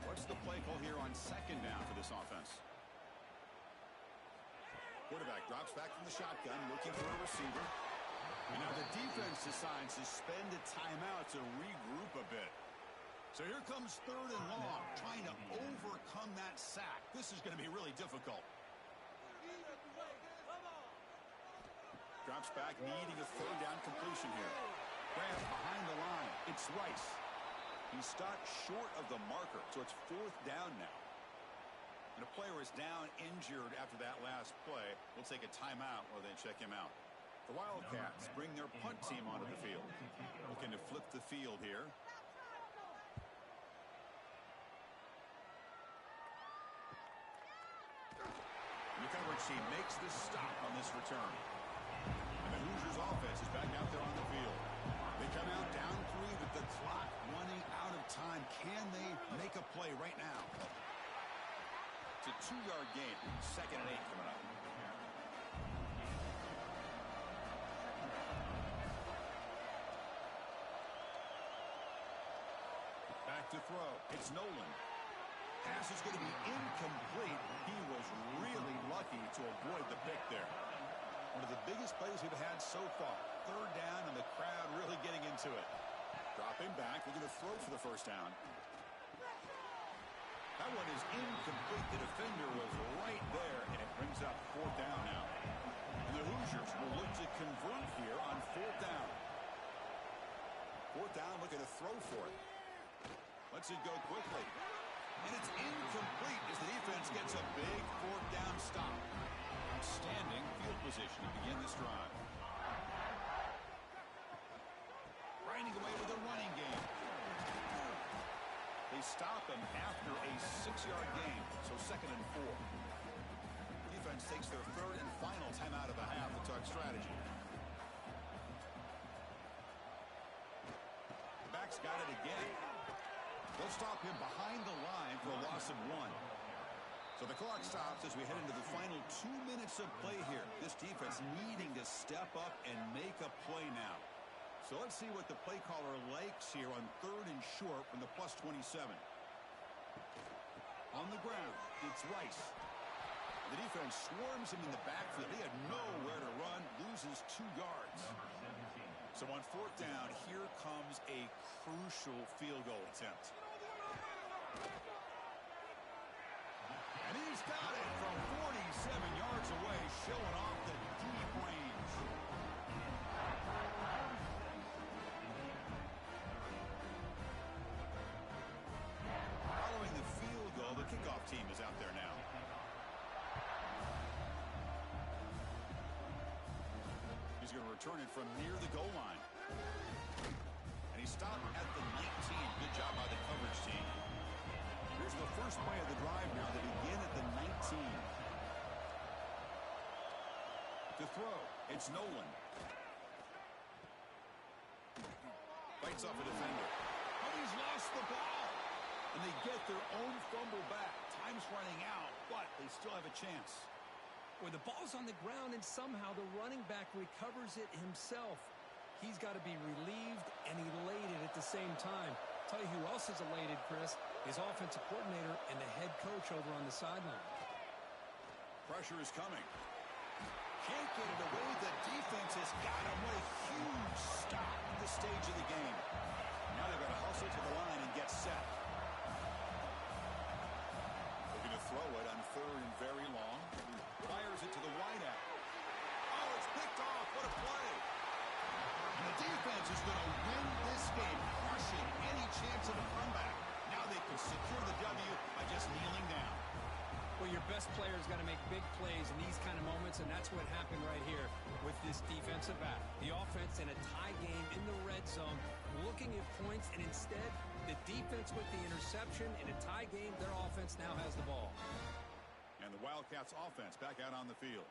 What's the play call here on second down for this offense? Quarterback drops back from the shotgun, looking for a receiver. And now the defense decides to spend a timeout to regroup a bit. So here comes third and long, trying to overcome that sack. This is going to be really difficult. Drops back, needing a third down completion here. Grant behind the line. It's Rice. He stopped short of the marker, so it's fourth down now. And a player is down injured after that last play. We'll take a timeout while they check him out. The Wildcats bring their punt team onto the field. Looking to flip the field here. The coverage team makes the stop on this return. And the Hoosiers offense is back out there on the field. They come out down 3 with the clock running out of time. Can they make a play right now? It's a 2-yard gain. Second and 8 coming up. Back To throw, it's Nolan. Pass is going to be incomplete. He was really lucky to avoid the pick there. One of the biggest plays we've had so far. Third down, and the crowd really getting into it. Dropping back, looking to throw for the first down. That one is incomplete. The defender was right there, and it brings up fourth down now. And the Hoosiers will look to convert here on fourth down. Fourth down, looking to throw for it. Lets it go quickly. And it's incomplete as the defense gets a big fourth down stop. Outstanding field position to begin this drive. Grinding away with a running game. They stop him after a 6-yard gain, so 2nd and 4. Defense takes their third and final timeout of the half to talk strategy. Back's got it again. They'll stop him behind the line for a loss of 1. So the clock stops as we head into the final 2 minutes of play here. This defense needing to step up and make a play now. So let's see what the play caller likes here on 3rd and short from the +27. On the ground, it's Rice. The defense swarms him in the backfield. He had nowhere to run, loses 2 yards. So on 4th down, here comes a crucial field goal attempt. And he's got it from 47 yards away, showing off the deep range. Following the field goal, the kickoff team is out there now. He's going to return it from near the goal line. And he stopped at the 19. Good job by the coverage team. Here's the first play of the drive now. They begin at the 19. To throw, it's Nolan. Fights off a defender. Oh, he's lost the ball. And they get their own fumble back. Time's running out, but they still have a chance. Where the ball's on the ground and somehow the running back recovers it himself. He's got to be relieved and elated at the same time. Tell you who else is elated, Chris, his offensive coordinator and the head coach over on the sideline. Pressure is coming. Can't get it away. The defense has got him. What a huge stop at this stage of the game. Now they've got to hustle to the line and get set. Looking to throw it on 3rd and very long. Fires it to the wideout. Oh, it's picked off. What a play. And the defense is going to win this game, crushing any chance of a comeback. Now they can secure the W by just kneeling down. Well, your best player's got to make big plays in these kind of moments, and that's what happened right here with this defensive back. The offense in a tie game in the red zone, looking at points, and instead, the defense with the interception. In a tie game, their offense now has the ball. And the Wildcats offense back out on the field.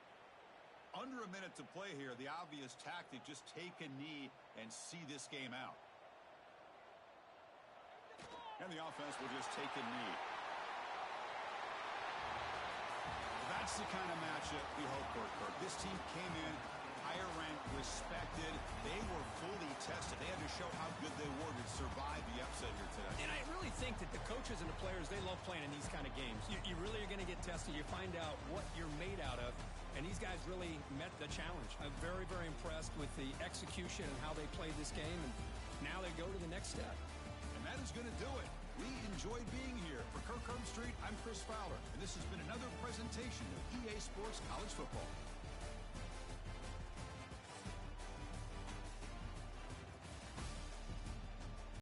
Under a minute to play here, the obvious tactic, just take a knee and see this game out. And the offense will just take a knee. That's the kind of matchup we hope for, Kirk. This team came in higher ranked, respected. They were fully tested. They had to show how good they were to survive the upset here today. And I really think that the coaches and the players, they love playing in these kind of games. You really are going to get tested. You find out what you're made out of. And these guys really met the challenge. I'm very, very impressed with the execution and how they played this game. And now they go to the next step. And that is going to do it. We enjoyed being here. For Kirk Herbstreit, I'm Chris Fowler. And this has been another presentation of EA Sports College Football.